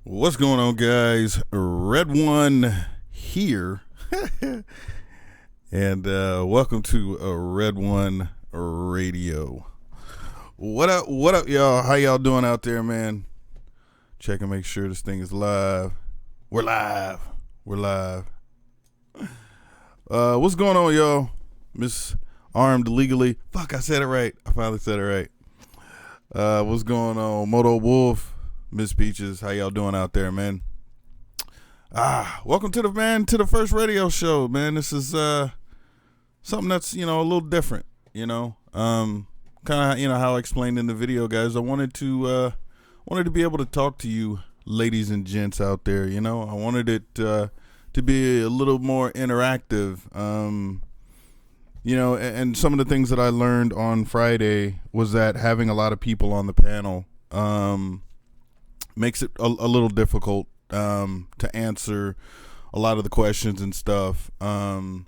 What's going on, guys? Red One here, and welcome to Red One Radio. What up? What up, y'all? How y'all doing out there, man? Check and make sure this thing is live. We're live. We're live. What's going on, y'all? Miss Armed Legally. Fuck, I said it right. I finally said it right. What's going on, Moto Wolf? Miss Peaches, how y'all doing out there, man? Welcome to the first radio show, man. This is something that's, a little different, kind of, how I explained in the video, guys. I wanted to be able to talk to you ladies and gents out there, I wanted it to be a little more interactive, and some of the things that I learned on Friday was that having a lot of people on the panel makes it a little difficult to answer a lot of the questions and stuff. So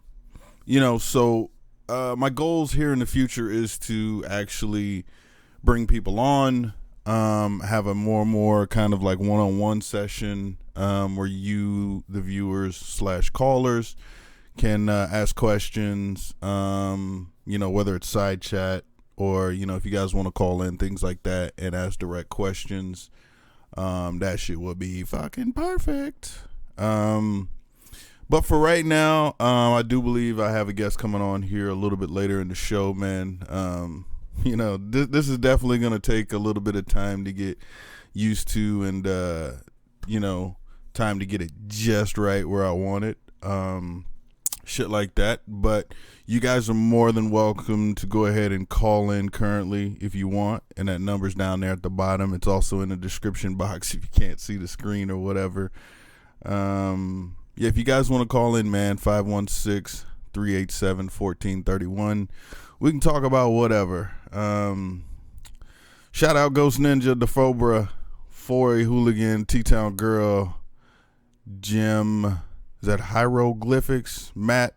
my goals here in the future is to actually bring people on, have a more kind of like one-on-one session where you, the viewers / callers, can ask questions, whether it's side chat or, if you guys want to call in, things like that, and ask direct questions. That shit would be fucking perfect. But for right now, I do believe I have a guest coming on here a little bit later in the show, man. This is definitely going to take a little bit of time to get used to and, time to get it just right where I want it. Shit like that. But you guys are more than welcome to go ahead and call in currently if you want, and that number's down there at the bottom. It's also in the description box if you can't see the screen or whatever. If you guys want to call in, man, 516-387-1431. We can talk about whatever. Shout out Ghost Ninja, Defobra, Foy Hooligan, T-Town Girl, Jim, is that Hieroglyphics, Matt,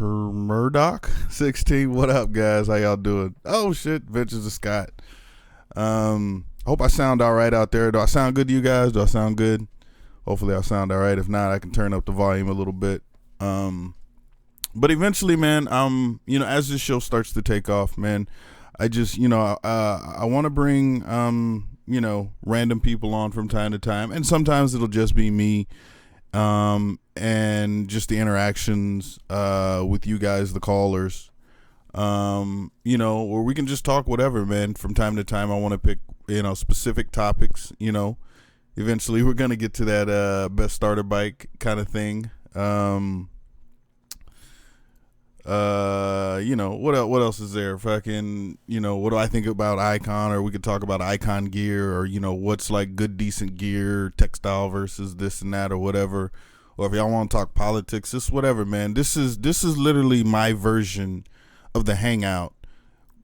Murdoch 16. What up, guys? How y'all doing? Oh shit, Ventures of Scott. Hope I sound all right out there. Do I sound good to you guys? Do I sound good? Hopefully I sound all right. If not, I can turn up the volume a little bit. But eventually, man, as this show starts to take off, man, I just, I want to bring, random people on from time to time, and sometimes it'll just be me, and just the interactions, with you guys, the callers, where we can just talk whatever, man. From time to time, I want to pick, specific topics, eventually we're going to get to that, best starter bike kind of thing. What else is there? Fucking, what do I think about Icon? Or we could talk about Icon gear, or, what's like good, decent gear, textile versus this and that or whatever. Or if y'all want to talk politics, just whatever, man. This is literally my version of the hangout,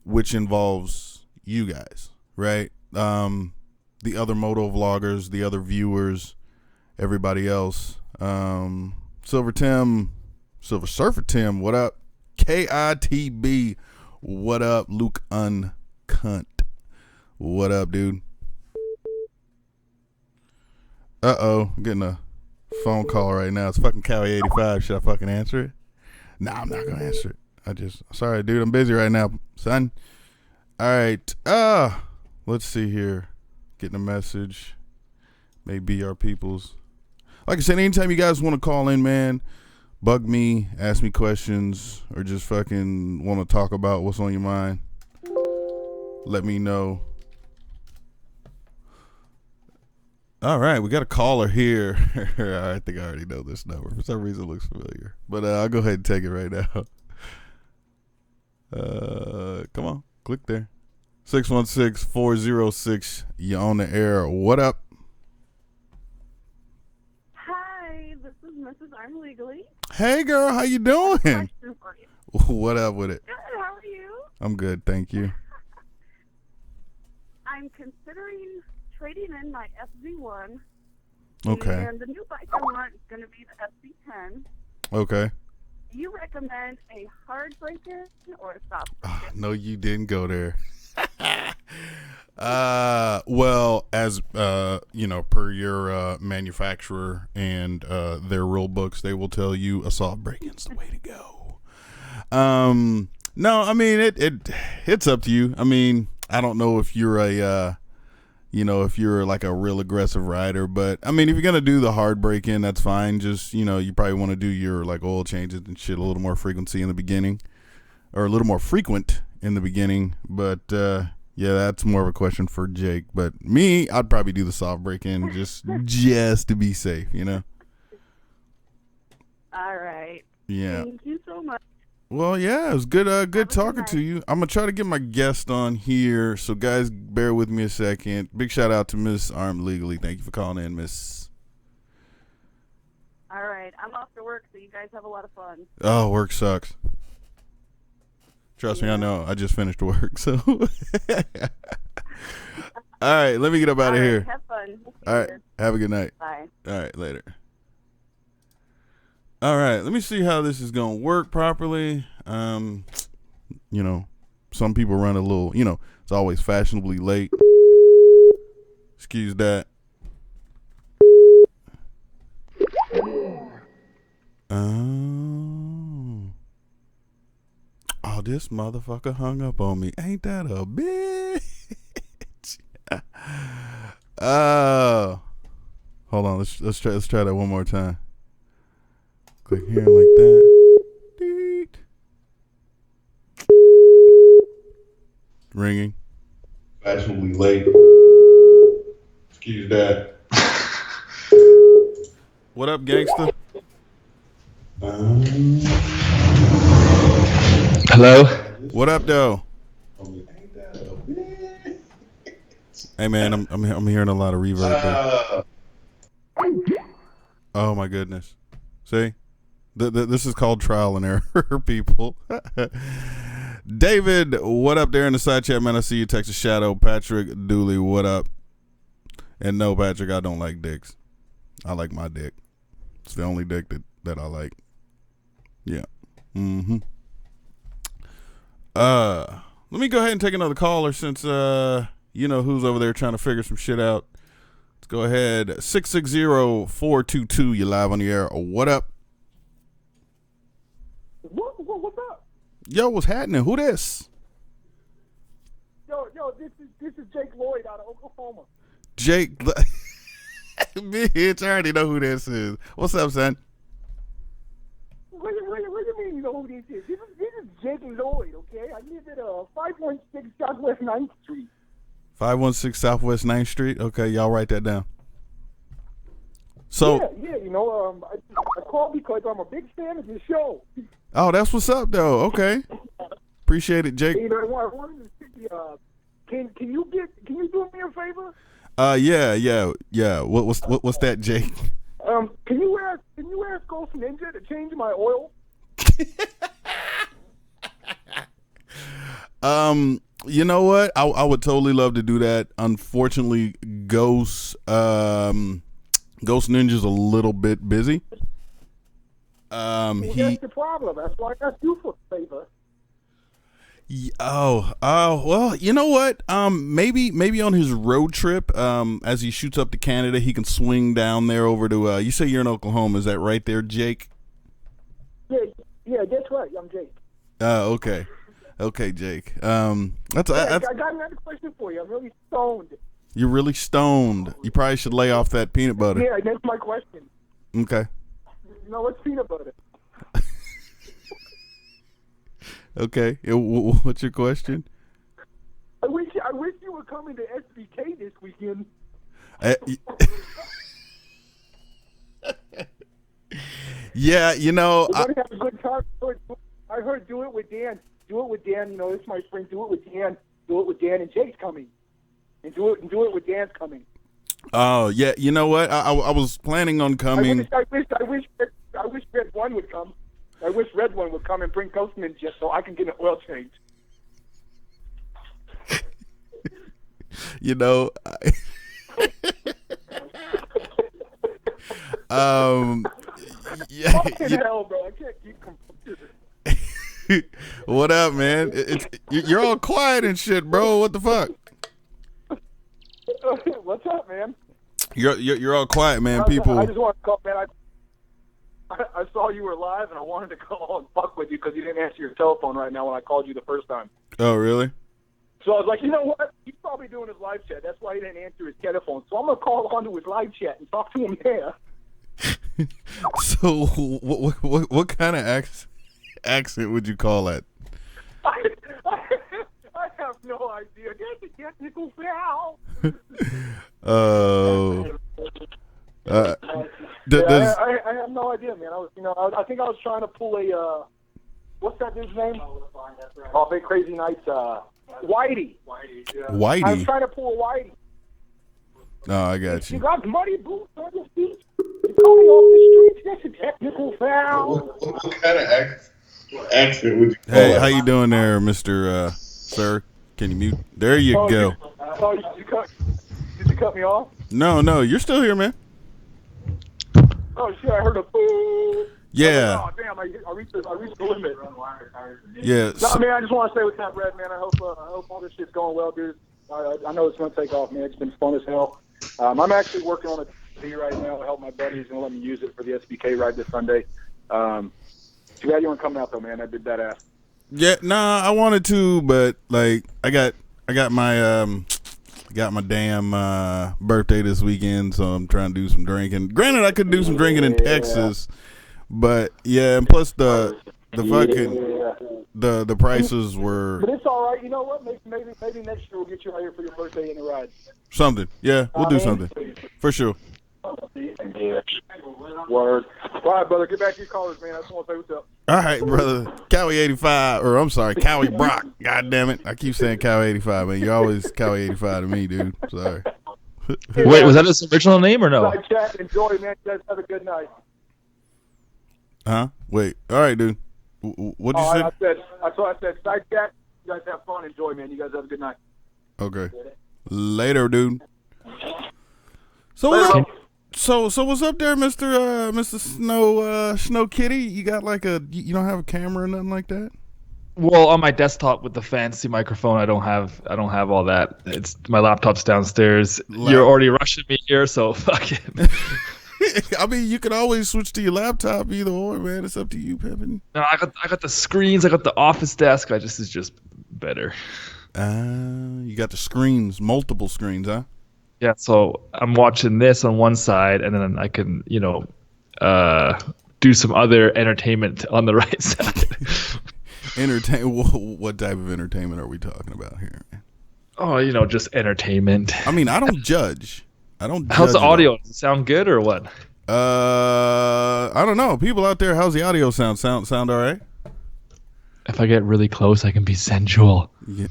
which involves you guys, right? The other moto vloggers, the other viewers, everybody else. Silver Surfer Tim, what up? KITB, what up? Luke Uncunt, what up, dude? I'm getting a phone call right now. It's fucking Cowie 85. Should I fucking answer it? Nah, I'm not gonna answer it. Sorry, dude, I'm busy right now, son. All right, let's see here. Getting a message. Maybe our peoples. Like I said, anytime you guys want to call in, man, bug me, ask me questions, or just fucking want to talk about what's on your mind, let me know. All right, we got a caller here. I think I already know this number. For some reason it looks familiar. But I'll go ahead and take it right now. Come on, click there. 616-406, you on the air. What up? Hi, this is Mrs. I'm Legally. Hey girl, how you doing? Question for you. What up with it? Good, how are you? I'm good, thank you. I'm considering trading in my FZ1. Okay. And the new bike I want is going to be the FZ10. Okay. Do you recommend a hard breaker or a soft breaker? No, you didn't go there. Well, as per your manufacturer and their rule books, they will tell you a soft break-in's the way to go. No, I mean it's up to you. I mean, I don't know if you're if you're like a real aggressive rider, but I mean, if you're gonna do the hard break-in, that's fine. Just you probably want to do your like oil changes and shit a little more frequency in the beginning, or a little more frequent in the beginning. But yeah, that's more of a question for Jake. But me, I'd probably do the soft break-in just to be safe, All right. Yeah. Thank you so much. Well, yeah, it was good Have a talking good to night. you. I'm going to try to get my guest on here. So, guys, bear with me a second. Big shout out to Miss Armed Legally. Thank you for calling in, Miss. All right. I'm off to work, so you guys have a lot of fun. Oh, work sucks. Trust me, I know. I just finished work, so. All right, let me get up out of here. Have fun. All right, have a good night. Bye. All right, later. All right, let me see how this is going to work properly. Some people run a little, it's always fashionably late. Excuse that. Oh, this motherfucker hung up on me. Ain't that a bitch? Oh. Hold on, let's try that one more time. Click here like that. Deet. Ringing. Fashionably late. Excuse that. What up, gangster? Hello? What up, though? Hey, man, I'm hearing a lot of reverb there. Oh my goodness! See, this is called trial and error, people. David, what up there in the side chat, man? I see you, Texas Shadow. Patrick Dooley, what up? And no, Patrick, I don't like dicks. I like my dick. It's the only dick that I like. Yeah. Let me go ahead and take another caller since who's over there trying to figure some shit out. Let's go ahead. 660-422. You live on the air. What up? What's up? Yo, what's happening? Who this? Yo, this is Jake Lloyd out of Oklahoma. Jake. Bitch, I already know who this is. What's up, son? What do you mean you know who this is? This is Jake Lloyd, okay? I live at 516 Southwest 9th Street. 516 Southwest 9th Street? Okay, y'all write that down. So, Yeah, I called because I'm a big fan of your show. Oh, that's what's up, though. Okay. Appreciate it, Jake. I wanted to see, can you do me a favor? Yeah. What's that, Jake? Can you ask Ghost Ninja to change my oil? You know what? I would totally love to do that. Unfortunately, Ghost Ninja's a little bit busy. That's the problem. That's why I asked you for a favor. Well, you know what? Maybe on his road trip, as he shoots up to Canada, he can swing down there over to. You say you're in Oklahoma? Is that right there, Jake? Yeah, that's right. I'm Jake. Okay, Jake. I got another question for you. I'm really stoned. You're really stoned. You probably should lay off that peanut butter. Yeah, that's my question. Okay. No, what's peanut butter? Okay. What's your question? I wish you were coming to SBK this weekend. Yeah, We're gonna have a good time. I heard do it with Dan. Do it with Dan. This is my friend. Do it with Dan. Do it with Dan and Jake's coming. And do it with Dan's coming. Oh yeah, you know what? I was planning on coming. I wish Red One would come. I wish Red One would come and bring Postman just so I can get an oil change. Yeah. Fucking hell, bro! I can't keep composure. What up, man? You're all quiet and shit, bro. What the fuck? What's up, man? You're all quiet, man. I People. just want to call, man. I saw you were live, and I wanted to call and fuck with you because you didn't answer your telephone right now when I called you the first time. Oh, really? So I was like, you know what? He's probably doing his live chat. That's why he didn't answer his telephone. So I'm gonna call onto his live chat and talk to him there. So what kind of accent would you call that? I have no idea. That's a technical foul. I have no idea, man. I think I was trying to pull a what's that dude's name? Oh, Big Crazy Nights. Whitey. Whitey. I was trying to pull a Whitey. Oh, I got You you. got muddy boots on your feet. You're coming off the streets. That's a technical foul. What kind of accent would you call Hey, it? how you doing there, Mr. Sir? Can you mute? There you go. Oh, did you cut me off? No, you're still here, man. Oh shit! I heard a boo. Yeah. Oh damn! I reached the limit. Yeah. No, man. I just want to say what's up, Red, man. I hope all this shit's going well, dude. I know it's gonna take off, man. It's been fun as hell. I'm actually working on a TV right now to help my buddy. He's gonna let me use it for the SBK ride this Sunday. Too bad you weren't coming out though, man. I did that ass. Yeah, nah, I wanted to, but like I got my damn birthday this weekend, so I'm trying to do some drinking. Granted, I could do some drinking in Texas, but yeah, and plus the prices were But it's all right. You know what? Maybe next year we'll get you out here for your birthday in the ride. something. Yeah, we'll do something for sure. Word. All right, brother. Get back to your callers, man. I just want to say what's up. All right, brother. Cowie 85, or I'm sorry, Cowie Brock. God damn it, I keep saying Cowie 85, man. You're always Cowie 85 to me, dude. Sorry. Wait, was that his original name or no? Side chat. Enjoy, man. You guys have a good night. Huh? Wait. All right, dude. What'd you say? I said side chat. You guys have fun. Enjoy, man. You guys have a good night. Okay. Later, dude. So what's up? So what's up there, Mr. Snow Kitty? You got like you don't have a camera or nothing like that? Well, on my desktop with the fancy microphone, I don't have all that. It's my laptop's downstairs. You're already rushing me here, so fuck it. I mean, you can always switch to your laptop, either or, man. It's up to you, Pippin. No, I got the screens. I got the office desk. It's just better. You got the screens, multiple screens, huh? Yeah, so I'm watching this on one side, and then I can, do some other entertainment on the right side. What type of entertainment are we talking about here, man? Oh, just entertainment. I mean, I don't judge. How's the audio? Does it sound good or what? I don't know. People out there, how's the audio sound? Sound all right? If I get really close, I can be sensual. Yeah.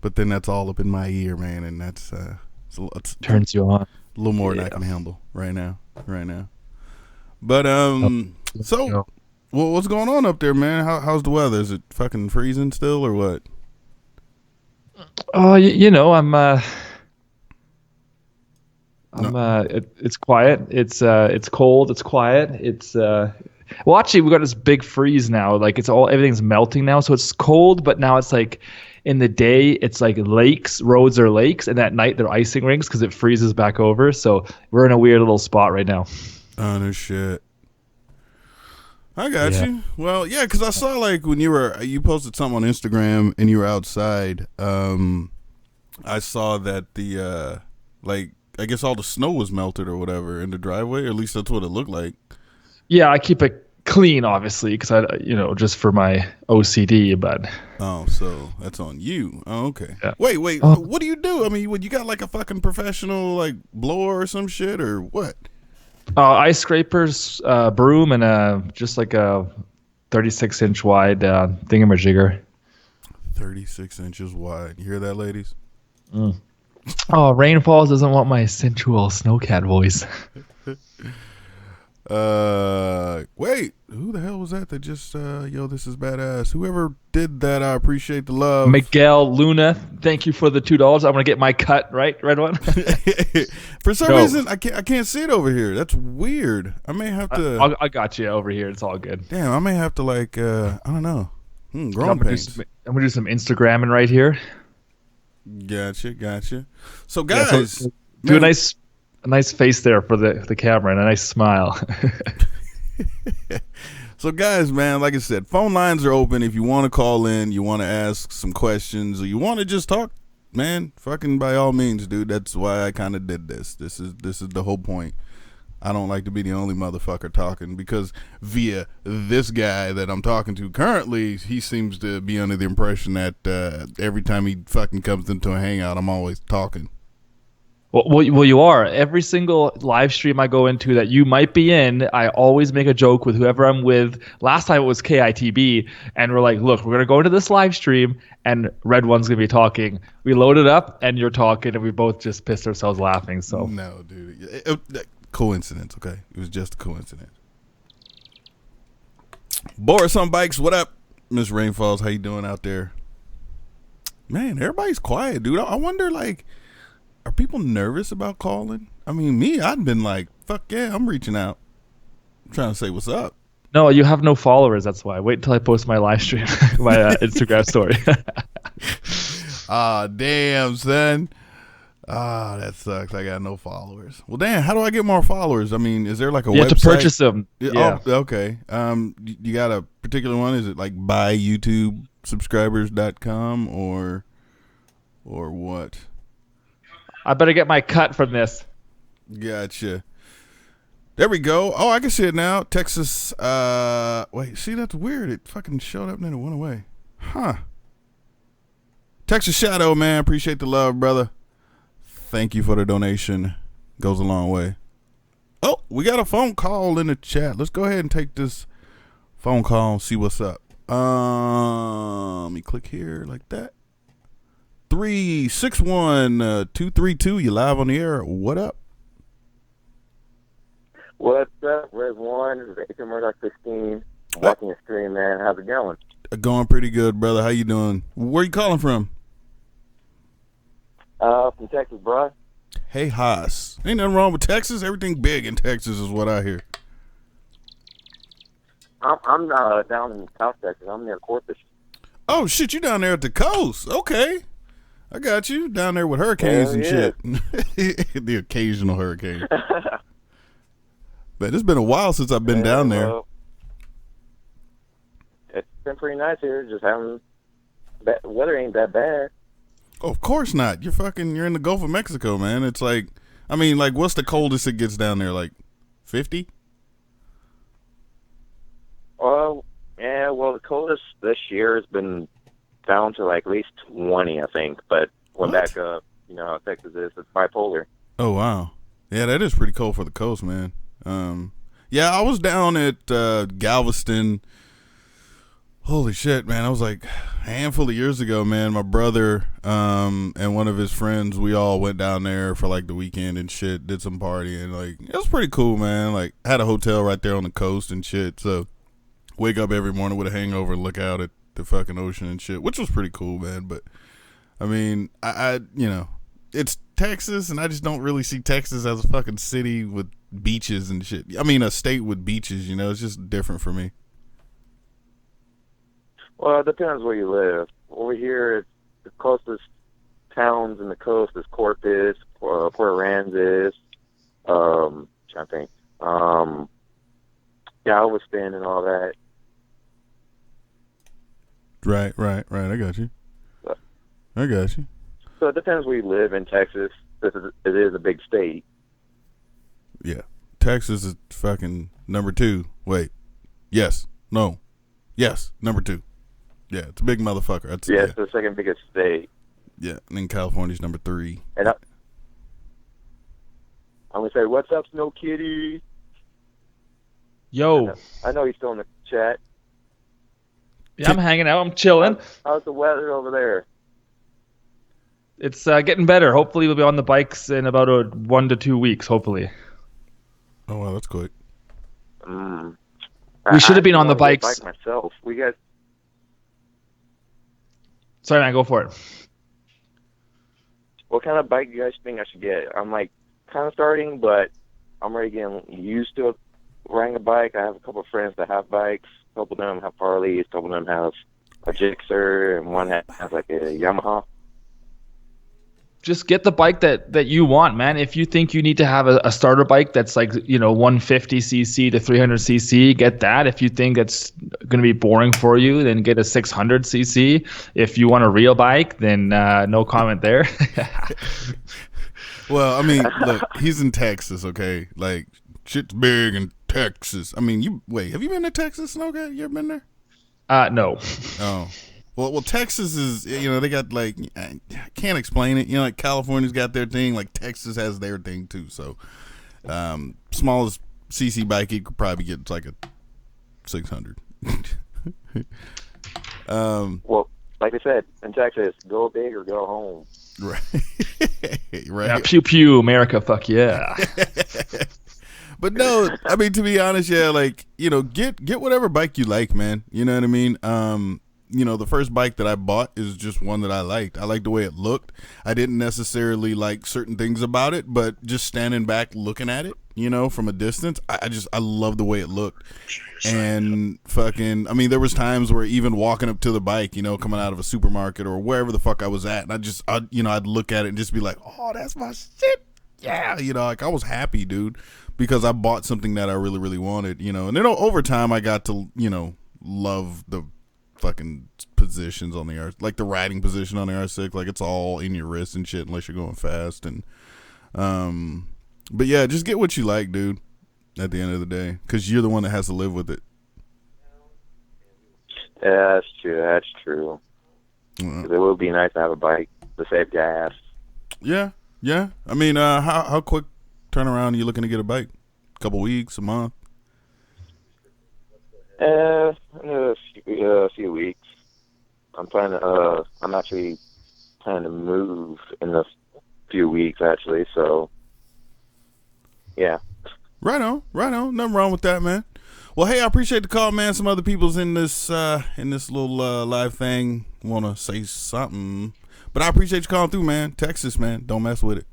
But then that's all up in my ear, man, and that's it's turns you on. A little more than I can handle right now. But so what's going on up there, man? How's the weather? Is it fucking freezing still or what? Oh, it's quiet. It's cold. It's quiet. Well, actually, we got this big freeze now. Like everything's melting now, so it's cold. But now it's like in the day, it's like roads are lakes, and at night they're icing rinks because it freezes back over. So we're in a weird little spot right now. Oh no shit. I got you. Well, yeah, because I saw like when you posted something on Instagram and you were outside. I saw that the I guess all the snow was melted or whatever in the driveway, or at least that's what it looked like. Yeah, I keep it clean, obviously, because just for my OCD. But so that's on you. Oh, okay. Yeah. Wait. What do you do? I mean, you got like a fucking professional like blower or some shit or what? Ice scrapers, broom, and just like a 36-inch wide thingamajigger. 36 inches wide. You hear that, ladies? Mm. Oh, Rainfalls doesn't want my sensual snowcat voice. Wait, who the hell was that just this is badass. Whoever did that, I appreciate the love. Miguel Luna, thank you for the $2. I'm gonna get my cut, right one. For some reason I can't see it over here. That's weird. I may have to I got you over here. It's all good. Damn, I may have to I don't know. Growing pains. I'm gonna do some Instagramming right here. Gotcha. So Yeah, guys, do man, a nice face there for the camera and a nice smile. So guys, man, like I said, phone lines are open. If you want to call in, you want to ask some questions, or you want to just talk, man, fucking by all means, dude. That's why I kind of did this. This is the whole point. I don't like to be the only motherfucker talking, because via this guy that I'm talking to currently, he seems to be under the impression that every time he fucking comes into a hangout, I'm always talking. Well, you are. Every single live stream I go into that you might be in, I always make a joke with whoever I'm with. Last time it was KITB, and we're like, look, we're going to go into this live stream, and Red One's going to be talking. We load it up, and you're talking, and we both just pissed ourselves laughing. So No, dude. Coincidence, okay? It was just a coincidence. Boris on Bikes, what up? Miss Rainfalls, how you doing out there? Man, everybody's quiet, dude. I wonder, like, are people nervous about calling? I mean, me, I'd been like, fuck yeah, I'm reaching out. I'm trying to say what's up. no, you have no followers. That's why. Wait until I post my live stream, my Instagram story. Damn, son. That sucks. I got no followers. Well, damn, how do I get more followers? I mean, is there like a website? You have to purchase them. Yeah. Oh, okay. You got a particular one? Is it like buyyoutubesubscribers.com or what? I better get my cut from this. Gotcha. There we go. Oh, I can see it now. Texas. Wait, see, that's weird. It fucking showed up and then it went away. Huh. Texas Shadow, man. Appreciate the love, brother. Thank you for the donation. Goes a long way. Oh, we got a phone call in the chat. Let's go ahead and take this phone call and see what's up. Let me click here like that. 361-232. You live on the air. What up? What's up, Red One? Rachel Murdoch 15. Watching the stream, man. How's it going? Going pretty good, brother. How you doing? Where you calling from? From Texas, bro. Hey, Haas. Ain't nothing wrong with Texas. Everything big in Texas is what I hear. I'm down in South Texas. I'm near Corpus. Oh, shit, you down there at the coast. Okay. I got you. Down there with hurricanes and shit. The occasional hurricane. But it's been a while since I've been down there. It's been pretty nice here. Just having... weather ain't that bad. Oh, of course not. You're in the Gulf of Mexico, man. It's like... I mean, like, what's the coldest it gets down there? Like, 50? Yeah, well, the coldest this year has been down to like at least 20, I think. But went back up. You know how Texas is. It's bipolar. Oh, wow. Yeah, that is pretty cold for the coast, man. Yeah, I was down at Galveston. Holy shit, man. I was like a handful of years ago, man. My brother and one of his friends, we all went down there for like the weekend and shit, did some partying. Like, it was pretty cool, man. Like, had a hotel right there on the coast and shit. So, wake up every morning with a hangover and look out at the fucking ocean and shit, which was pretty cool, man. But, I mean, I you know, it's Texas, and I just don't really see Texas as a fucking city with beaches and shit. I mean, a state with beaches, you know, it's just different for me. Well, it depends where you live. Over here, it's the closest towns in the coast is Corpus, Port Aransas, trying to think, Galveston and all that. Right. I got you. So it depends where you live in Texas. It is a big state. Yeah. Texas is fucking number 2. Wait. Yes. No. Yes. Number 2. Yeah, it's a big motherfucker. It's the second biggest state. Yeah, and then California's number 3. And I'm going to say, what's up, Snow Kitty? Yo. I know he's still in the chat. Yeah, I'm hanging out. I'm chilling. How's the weather over there? It's getting better. Hopefully, we'll be on the bikes in about 1 to 2 weeks, hopefully. Oh, wow, that's quick. We should have been on the bikes. Bike myself. We got... Sorry, man, go for it. What kind of bike do you guys think I should get? I'm like kind of starting, but I'm already getting used to riding a bike. I have a couple of friends that have bikes. A couple of them have Harleys. A couple of them have a Gixxer, and one has like a Yamaha. Just get the bike that you want, man. If you think you need to have a starter bike that's like, 150cc to 300cc, get that. If you think that's going to be boring for you, then get a 600cc. If you want a real bike, then no comment there. Well, I mean, look, he's in Texas, okay? Like, shit's big in Texas. I mean, have you been to Texas, okay? You ever been there? No. Oh. Well, Texas is, they got, like, I can't explain it. Like, California's got their thing. Like, Texas has their thing, too. So, smallest CC bike you could probably get like a 600. Well, like I said, in Texas, go big or go home. Right. Right. Yeah, pew pew, America, fuck yeah. But no, I mean, to be honest, yeah, like, get whatever bike you like, man. You know what I mean? The first bike that I bought is just one that I liked. I liked the way it looked. I didn't necessarily like certain things about it, but just standing back looking at it, from a distance, I love the way it looked. And fucking, I mean, there was times where even walking up to the bike, coming out of a supermarket or wherever the fuck I was at, and I'd look at it and just be like, oh, that's my shit. Yeah. Like I was happy, dude, because I bought something that I really, really wanted, and then over time I got to, love the fucking positions on the R, like the riding position on the R6, like it's all in your wrist and shit unless you're going fast. And but yeah, just get what you like, dude, at the end of the day, because you're the one that has to live with it. Yeah, that's true. It would be nice to have a bike to save gas. Yeah. I mean, how quick turnaround are you looking to get a bike? A couple weeks, a month? A few weeks. I'm actually planning to move in a few weeks, actually. So, yeah. Right on. Nothing wrong with that, man. Well, hey, I appreciate the call, man. Some other people's in this little live thing want to say something, but I appreciate you calling through, man. Texas, man, don't mess with it.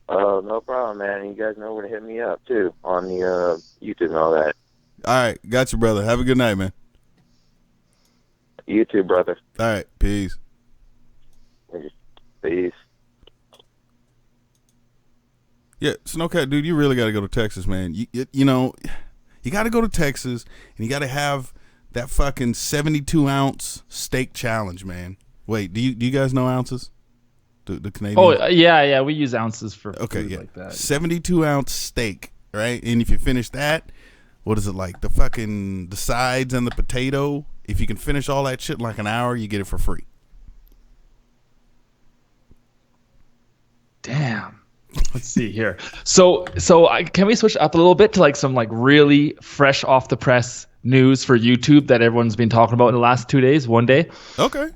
No problem, man. You guys know where to hit me up too on the YouTube and all that. All right, got you, brother. Have a good night, man. You too, brother. All right, peace. Peace. Yeah, Snowcat, dude, you really got to go to Texas, man. You got to go to Texas, and you got to have that fucking 72-ounce steak challenge, man. Wait, do you guys know ounces? The Canadian? Oh, yeah, we use ounces for food like that. 72-ounce steak, right? And if you finish that, what is it like? The sides and the potato, if you can finish all that shit in like an hour, you get it for free. Damn. Let's see here. So can we switch up a little bit to like some like really fresh off the press news for YouTube that everyone's been talking about in the last 2 days, one day? Okay.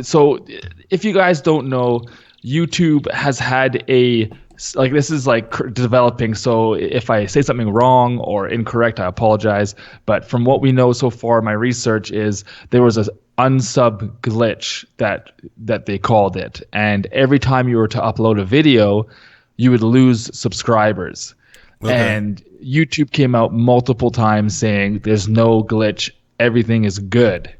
So if you guys don't know, YouTube has had this is like developing. So if I say something wrong or incorrect, I apologize. But from what we know so far, my research is there was a unsub glitch that they called it. And every time you were to upload a video, you would lose subscribers. Okay. And YouTube came out multiple times saying there's no glitch. Everything is good.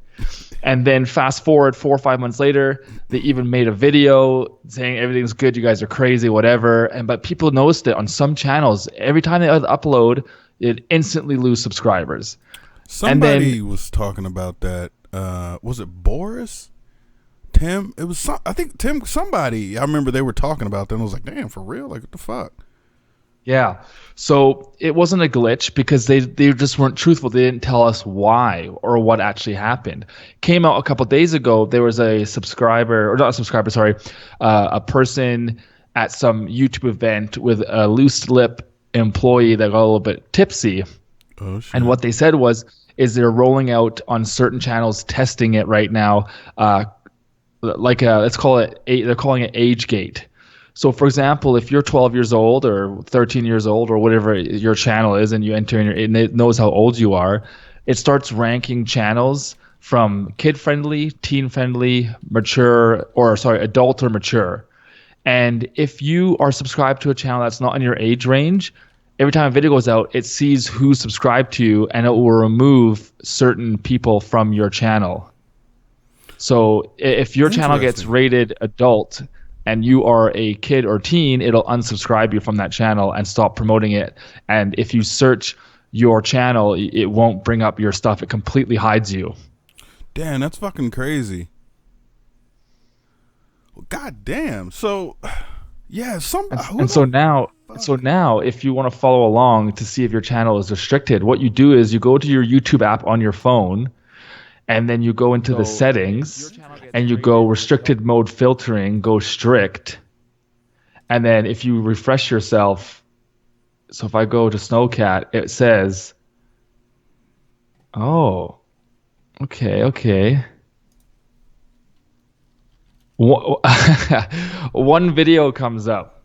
And then fast forward 4 or 5 months later, they even made a video saying everything's good, you guys are crazy, whatever. But people noticed it on some channels. Every time they upload, it instantly lose subscribers. Somebody was talking about that. Was it Boris? Tim? It was I think Tim. Somebody. I remember they were talking about that. And I was like, damn, for real? Like, what the fuck? Yeah. So it wasn't a glitch because they just weren't truthful. They didn't tell us why or what actually happened. Came out a couple of days ago. There was a person at some YouTube event with a loose lip employee that got a little bit tipsy. Oh, shit. And what they said is they're rolling out on certain channels, testing it right now. Let's call it they're calling it age gate. So, for example, if you're 12 years old or 13 years old or whatever your channel is, and you enter and it knows how old you are, it starts ranking channels from kid-friendly, teen-friendly, adult or mature. And if you are subscribed to a channel that's not in your age range, every time a video goes out, it sees who's subscribed to you, and it will remove certain people from your channel. So if your channel gets rated adult and you are a kid or teen, it'll unsubscribe you from that channel and stop promoting it. And if you search your channel, it won't bring up your stuff. It completely hides you. Damn, that's fucking crazy. God damn. So, yeah, so now, if you want to follow along to see if your channel is restricted, what you do is you go to your YouTube app on your phone, and then you go into the settings, and you go restricted mode filtering, go strict, and then if you refresh yourself, so if I go to Snowcat, it says, oh, okay. One video comes up.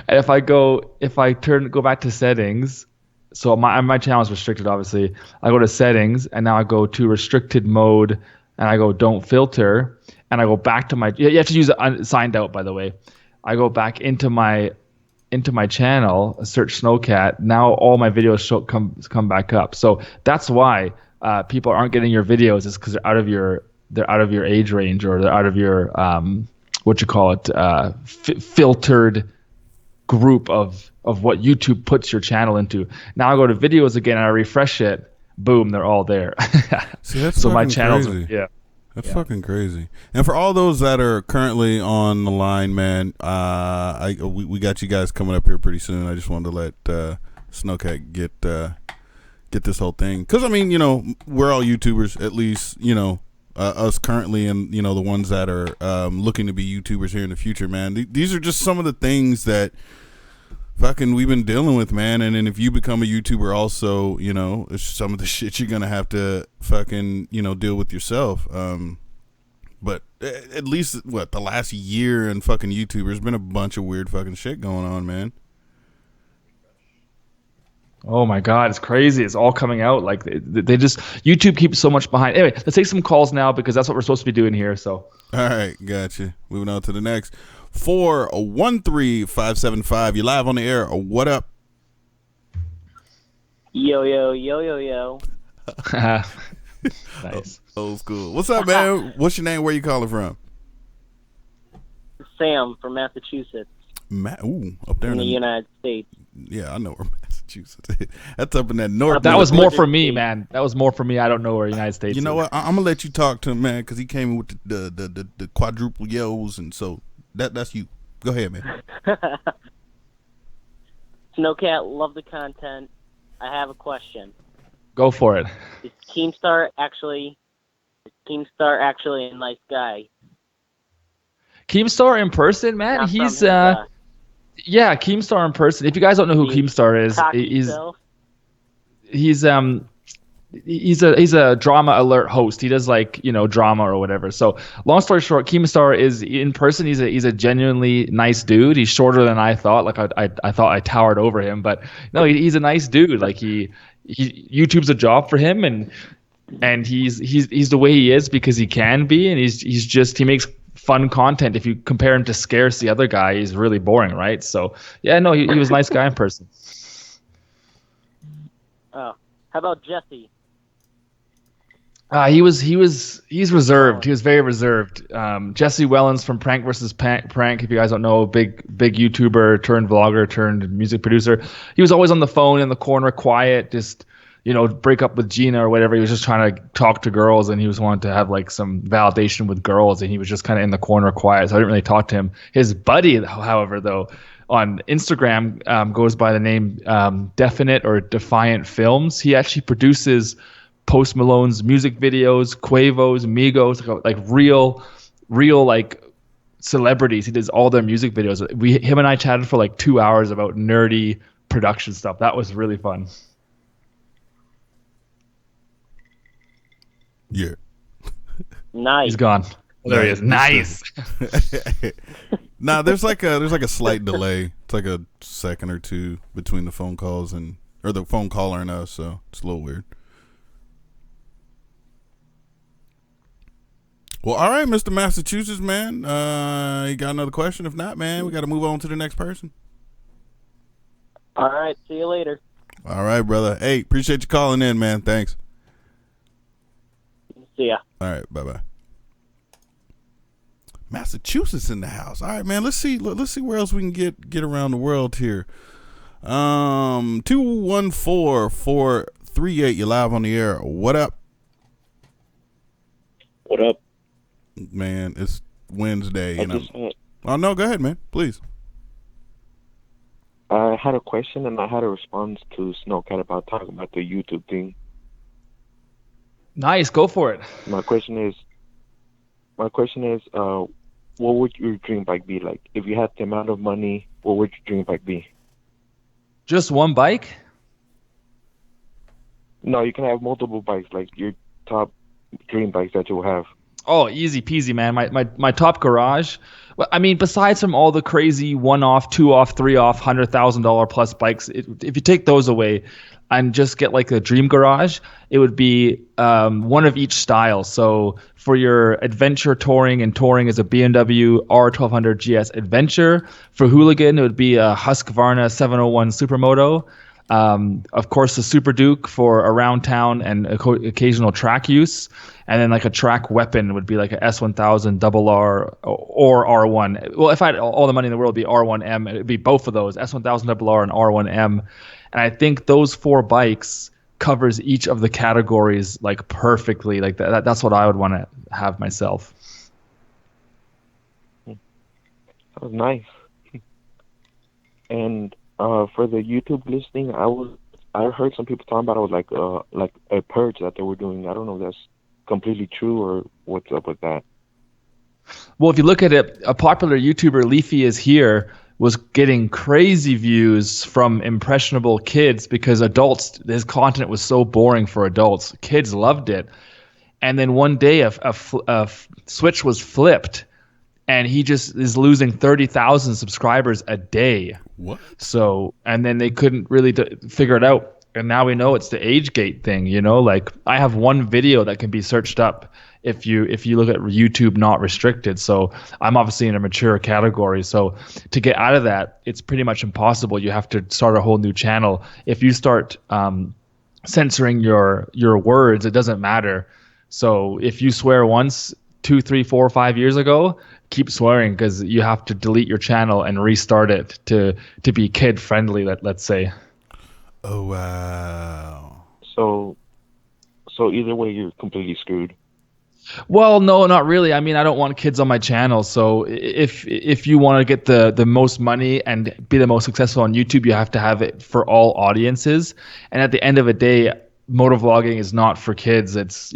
And if I go back to settings, so my channel is restricted, obviously. I go to settings, and now I go to restricted mode, and I go don't filter, and I go back to my. You have to use it signed out, by the way. I go back into my channel, search Snowcat. Now all my videos come back up. So that's why people aren't getting your videos, is because they're out of your age range, or they're out of your filtered group of what YouTube puts your channel into. Now I go to videos again and I refresh it. Boom, they're all there. See, that's so my fucking channels crazy. That's yeah. fucking crazy. And for all those that are currently on the line, man, we got you guys coming up here pretty soon. I just wanted to let Snowcat get this whole thing, because I mean, we're all YouTubers, at least, us currently, and the ones that are looking to be YouTubers here in the future, man. These are just some of the things that fucking we've been dealing with, man. And then if you become a YouTuber also, it's some of the shit you're gonna have to fucking deal with yourself. But at least the last year in fucking YouTube, there's been a bunch of weird fucking shit going on, man. Oh my God, it's crazy. It's all coming out. Like they just, YouTube keeps so much behind. Anyway, let's take some calls now, because that's what we're supposed to be doing here. So. All right, gotcha. Moving on to the next. 413-575. You live on the air. What up? Yo. Nice. Old school. What's up, man? What's your name? Where you calling from? Sam from Massachusetts. Up there in the United States. Yeah, I know where Massachusetts is. That's up in that north. That was more for me, man. That was more for me. I don't know where United States is. You know what? I'm gonna let you talk to him, man, because he came in with the quadruple yos, and so that's you. Go ahead, man. Snowcat, love the content. I have a question. Go for it. Is Keemstar actually a nice guy? Keemstar in person, man. Not He's yeah, Keemstar in person. If you guys don't know who Keemstar is, he's a drama alert host. He does drama or whatever. So long story short, Keemstar is in person. He's a genuinely nice dude. He's shorter than I thought. Like I thought I towered over him, but no, he's a nice dude. Like he YouTube's a job for him, and he's the way he is because he can be, and he makes fun content. If you compare him to Scarce, the other guy, he's really boring, right? So yeah, no, he was a nice guy in person. Oh, how about Jesse? He's reserved. He was very reserved. Jesse Wellens from Prank vs. Prank. If you guys don't know, big YouTuber turned vlogger turned music producer. He was always on the phone in the corner, quiet, just break up with Gina or whatever. He was just trying to talk to girls, and he was wanting to have some validation with girls, and he was just kind of in the corner, quiet. So I didn't really talk to him. His buddy, however, though, on Instagram goes by the name Definite or Defiant Films. He actually produces Post Malone's music videos, Quavo's, Migos, like real celebrities. He does all their music videos. Him and I chatted for 2 hours about nerdy production stuff. That was really fun. Yeah. Nice. He's gone. There he is. Nice. Nah, there's a slight delay. It's like a second or two between the phone calls or the phone caller and us, so it's a little weird. Well, all right, Mr. Massachusetts, man. You got another question? If not, man, we got to move on to the next person. All right, see you later. All right, brother. Hey, appreciate you calling in, man. Thanks. See ya. All right, bye-bye. Massachusetts in the house. All right, man. Let's see where else we can get around the world here. 214-438. You're live on the air. What up? What up? Man, it's Wednesday. Oh, no, go ahead, man. Please. I had a question and I had a response to Snowcat about talking about the YouTube thing. Nice, go for it. My question is, what would your dream bike be like? If you had the amount of money, what would your dream bike be? Just one bike? No, you can have multiple bikes, like your top dream bikes that you'll have. Oh, easy peasy, man. My top garage. Well, I mean, besides from all the crazy 1-off, 2-off, 3-off, $100,000 plus bikes, if you take those away and just get like a dream garage, it would be one of each style. So for your adventure touring is a BMW R1200 GS Adventure. For hooligan, it would be a Husqvarna 701 Supermoto. Of course, the Super Duke for around town and occasional track use. And then like a track weapon would be like a S1000 RR or R1. Well, if I had all the money in the world, it'd be R1M. It'd be both of those, S1000 RR and R1M. And I think those 4 bikes covers each of the categories like perfectly. Like that's what I would want to have myself. That was nice. And for the YouTube listening, I heard some people talking about it was like a purge that they were doing. I don't know if that's completely true or what's up with that. Well, if you look at it, a popular YouTuber, Leafy Is Here, was getting crazy views from impressionable kids because his content was so boring for adults. Kids loved it. And then one day a switch was flipped and he just is losing 30,000 subscribers a day. What? So, and then they couldn't really figure it out. And now we know it's the age gate thing, you know, like I have one video that can be searched up if you look at YouTube not restricted. So I'm obviously in a mature category. So to get out of that, it's pretty much impossible. You have to start a whole new channel. If you start censoring your words, it doesn't matter. So if you swear once, 2, 3, 4, 5 years ago, keep swearing because you have to delete your channel and restart it to be kid friendly, let's say. Oh, wow. So either way, you're completely screwed. Well, no, not really. I mean, I don't want kids on my channel. So if you want to get the most money and be the most successful on YouTube, you have to have it for all audiences. And at the end of the day, motovlogging is not for kids. It's,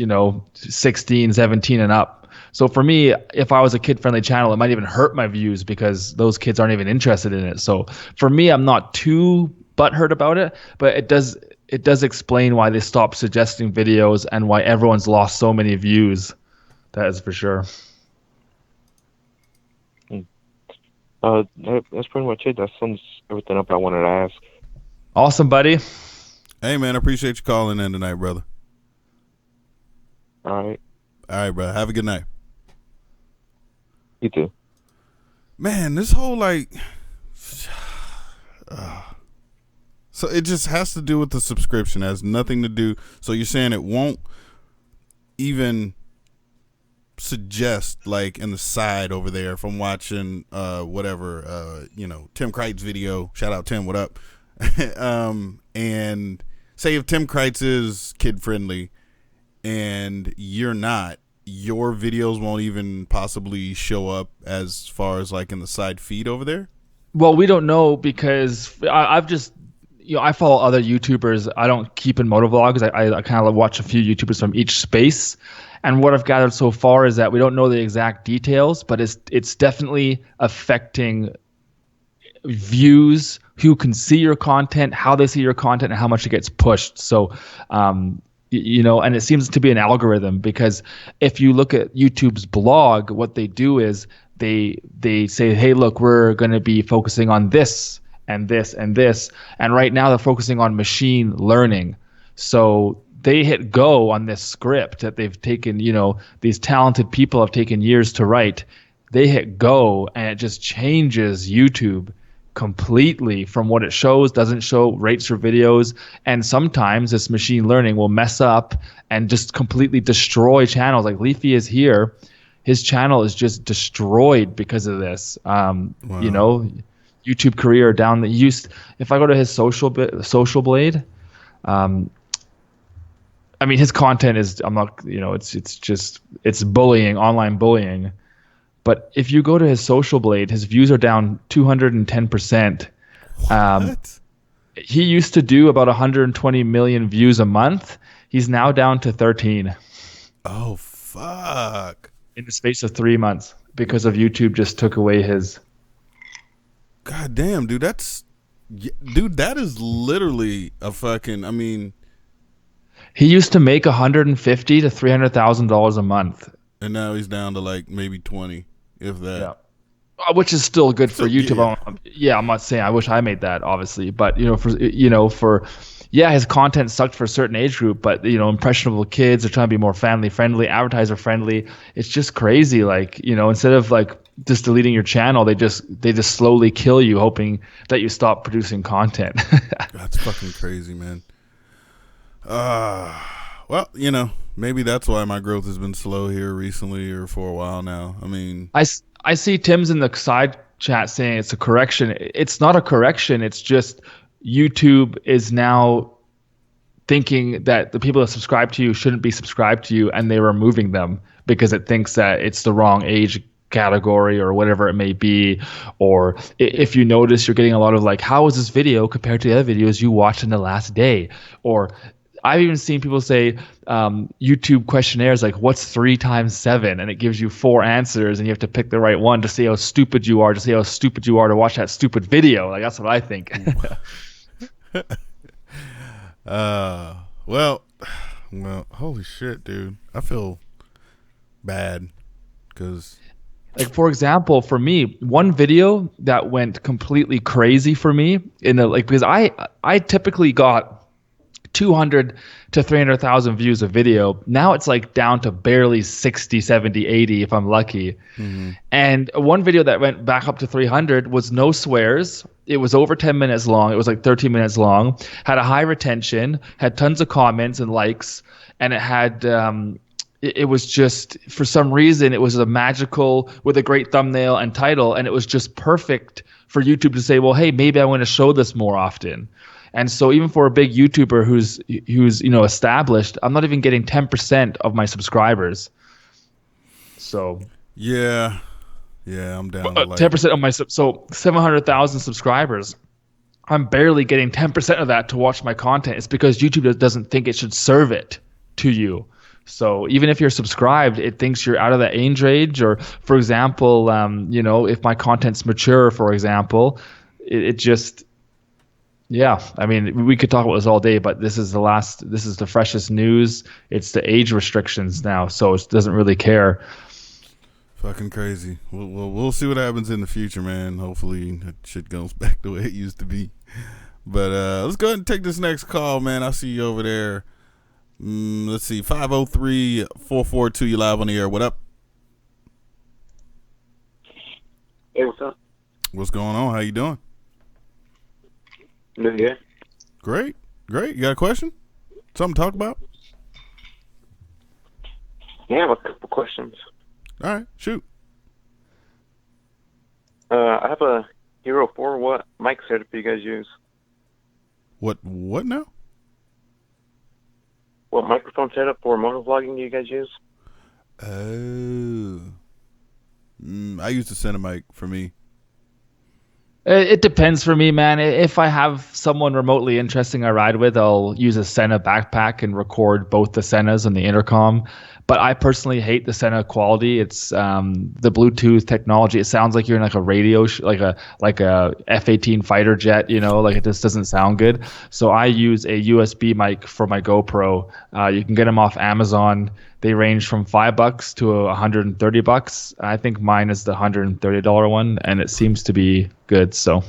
16, 17 and up. So for me, if I was a kid-friendly channel, it might even hurt my views because those kids aren't even interested in it. So for me, I'm not too butthurt about it, but it does explain why they stopped suggesting videos and why everyone's lost so many views. That is for sure. That's pretty much it. That sums everything up I wanted to ask. Awesome, buddy. Hey, man, I appreciate you calling in tonight, brother. All right. All right, brother. Have a good night. You too. Man, this whole so it just has to do with the subscription. It has nothing to do. So you're saying it won't even suggest in the side over there if I'm watching whatever Tim Kreitz video. Shout out Tim, what up? And say if Tim Kreitz is kid friendly and you're not, your videos won't even possibly show up as far as in the side feed over there? Well, we don't know because I've just I follow other YouTubers. I don't keep in motovlogs. I kind of watch a few YouTubers from each space. And what I've gathered so far is that we don't know the exact details, but it's definitely affecting views, who can see your content, how they see your content, and how much it gets pushed. So, and it seems to be an algorithm because if you look at YouTube's blog, what they do is they say, hey, look, we're going to be focusing on this and this and this. And right now they're focusing on machine learning. So they hit go on this script that they've taken, these talented people have taken years to write. They hit go and it just changes YouTube completely from what it shows, doesn't show, rates your videos, and sometimes this machine learning will mess up and just completely destroy channels. Like Leafy is here, his channel is just destroyed because of this. You know, YouTube career down the used. If I go to his social blade, I mean, his content is, I'm not, you know, it's just, it's bullying, online bullying. But if you go to his social blade, his views are down 210%. What? He used to do about 120 million views a month. He's now down to 13. Oh, fuck. In the space of 3 months because of YouTube just took away his. God damn, dude, that is literally a fucking, I mean. He used to make $150,000 to $300,000 a month. And now he's down to like maybe 20, if that. Yeah. Which is still good for YouTube. Yeah, I'm not saying I wish I made that, obviously, but his content sucked for a certain age group, but impressionable kids are trying to be more family friendly, advertiser friendly. It's just crazy. Like, instead of like just deleting your channel, they just slowly kill you, hoping that you stop producing content. That's fucking crazy, man. Well, maybe that's why my growth has been slow here recently or for a while now. I mean, I see Tim's in the side chat saying it's a correction. It's not a correction. It's just YouTube is now thinking that the people that subscribe to you shouldn't be subscribed to you, and they're removing them because it thinks that it's the wrong age category or whatever it may be. Or if you notice, you're getting a lot of like, how is this video compared to the other videos you watched in the last day? Or I've even seen people say YouTube questionnaires like, what's 3 times 7? And it gives you 4 answers, and you have to pick the right one to see how stupid you are, to watch that stupid video. Like, that's what I think. Well, holy shit, dude. I feel bad because... Like, for example, for me, one video that went completely crazy for me because I typically got 200 to 300,000 views a video. Now it's like down to barely 60, 70, 80 if I'm lucky. Mm-hmm. And one video that went back up to 300 was no swears. It was over 10 minutes long. It was like 13 minutes long. Had a high retention, had tons of comments and likes, and it had it was just, for some reason, it was a magical with a great thumbnail and title, and it was just perfect for YouTube to say, well, hey, maybe I want to show this more often. And so even for a big YouTuber who's established, I'm not even getting 10% of my subscribers. So yeah, I'm down to like 10% of my so 700,000 subscribers. I'm barely getting 10% of that to watch my content. It's because YouTube doesn't think it should serve it to you. So even if you're subscribed, it thinks you're out of the age range. Or, for example, if my content's mature, for example, it just. Yeah, I mean, we could talk about this all day, but this is the freshest news. It's the age restrictions now, so it doesn't really care. Fucking crazy. We'll see what happens in the future, man. Hopefully that shit goes back the way it used to be. But let's go ahead and take this next call, man. I see you over there. Let's see, 503-442, you live on the air. What up? Hey, what's up? What's going on? How you doing? Doing good. Great. You got a question? Something to talk about? Yeah, I have a couple questions. All right, shoot. I have a Hero 4. What mic setup do you guys use? What now? What microphone setup for motovlogging do you guys use? Oh. I use the Cinemic for me. It depends for me, man. If I have someone remotely interesting I ride with, I'll use a Senna backpack and record both the Sennas and the intercom. But I personally hate the Senna quality. It's the Bluetooth technology. It sounds like you're in like a radio, like a F-18 fighter jet. Like it just doesn't sound good. So I use a USB mic for my GoPro. You can get them off Amazon. They range from $5 to $130. I think mine is the $130 one, and it seems to be good. So,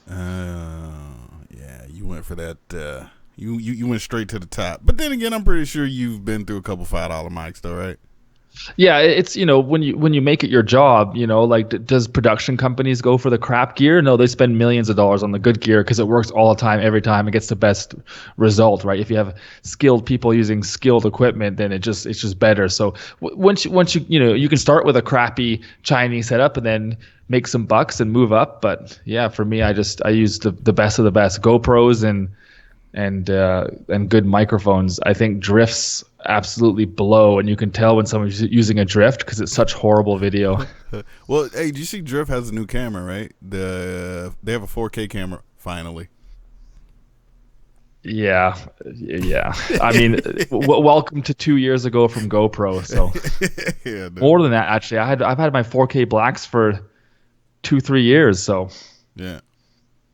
yeah, you went for that. You went straight to the top. But then again, I'm pretty sure you've been through a couple $5 mics, though, right? Yeah, it's when you make it your job, like does production companies go for the crap gear? No, they spend millions of dollars on the good gear because it works all the time, every time. It gets the best result, right? If you have skilled people using skilled equipment, then it's just better. So once you can start with a crappy Chinese setup and then make some bucks and move up. But yeah, for me, I use the best of the best GoPros and good microphones. I think drifts absolutely blow, and you can tell when someone's using a drift because it's such horrible video. Well, hey, do you see Drift has a new camera, right? They have a 4K camera finally. Yeah. I mean, welcome to 2 years ago from GoPro. So Yeah, dude. more than that, actually. I've had my 4K blacks for 2-3 years. So Yeah.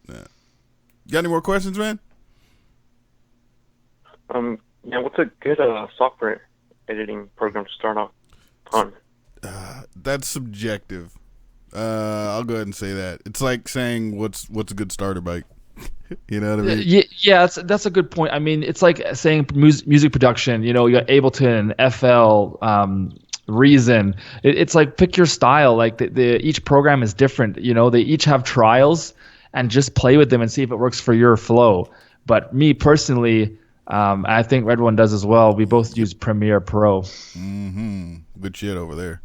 Got any more questions, man? Yeah, what's a good software editing program to start off on? That's subjective. I'll go ahead and say that. It's like saying what's a good starter bike. You know what I mean? Yeah, that's a good point. I mean, it's like saying music production. You got Ableton, FL, Reason. It's like pick your style. Like each program is different. They each have trials, and just play with them and see if it works for your flow. But me personally, I think Red One does as well. We both use Premiere Pro. Mm-hmm. Good shit over there.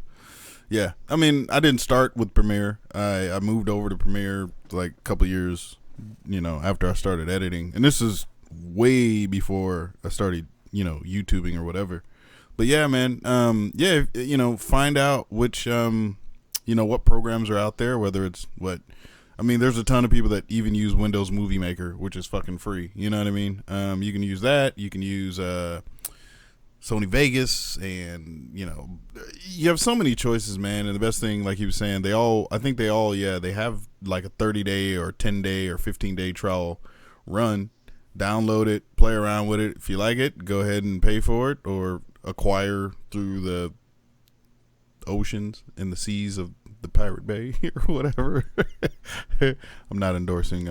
Yeah, I mean, I didn't start with Premiere. I moved over to Premiere like a couple years, after I started editing, and this is way before I started, YouTubing or whatever. But yeah, man, find out which, what programs are out there, whether it's there's a ton of people that even use Windows Movie Maker, which is fucking free. You know what I mean? You can use that. You can use Sony Vegas, and you have so many choices, man. And the best thing, like he was saying, they have like a 30-day or 10-day or 15-day trial run. Download it, play around with it. If you like it, go ahead and pay for it or acquire through the oceans and the seas of the Pirate Bay or whatever. I'm not endorsing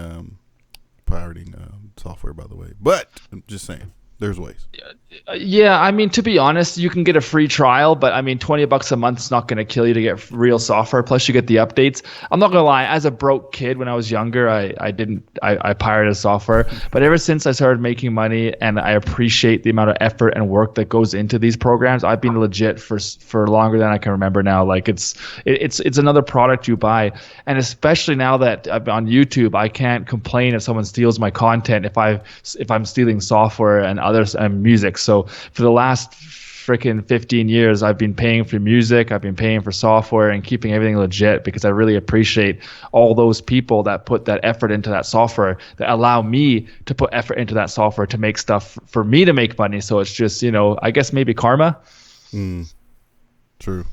pirating software, by the way, but I'm just saying there's ways. Yeah, I mean, to be honest, you can get a free trial, but I mean, $20 a month is not going to kill you to get real software. Plus, you get the updates. I'm not gonna lie, as a broke kid when I was younger, I pirated software. But ever since I started making money and I appreciate the amount of effort and work that goes into these programs, I've been legit for longer than I can remember now. Like it's another product you buy, and especially now that I'm on YouTube, I can't complain if someone steals my content if I'm stealing software and others and music. So for the last freaking 15 years, I've been paying for music, I've been paying for software and keeping everything legit because I really appreciate all those people that put that effort into that software, that allow me to put effort into that software to make stuff for me to make money. So it's just, I guess maybe karma. True.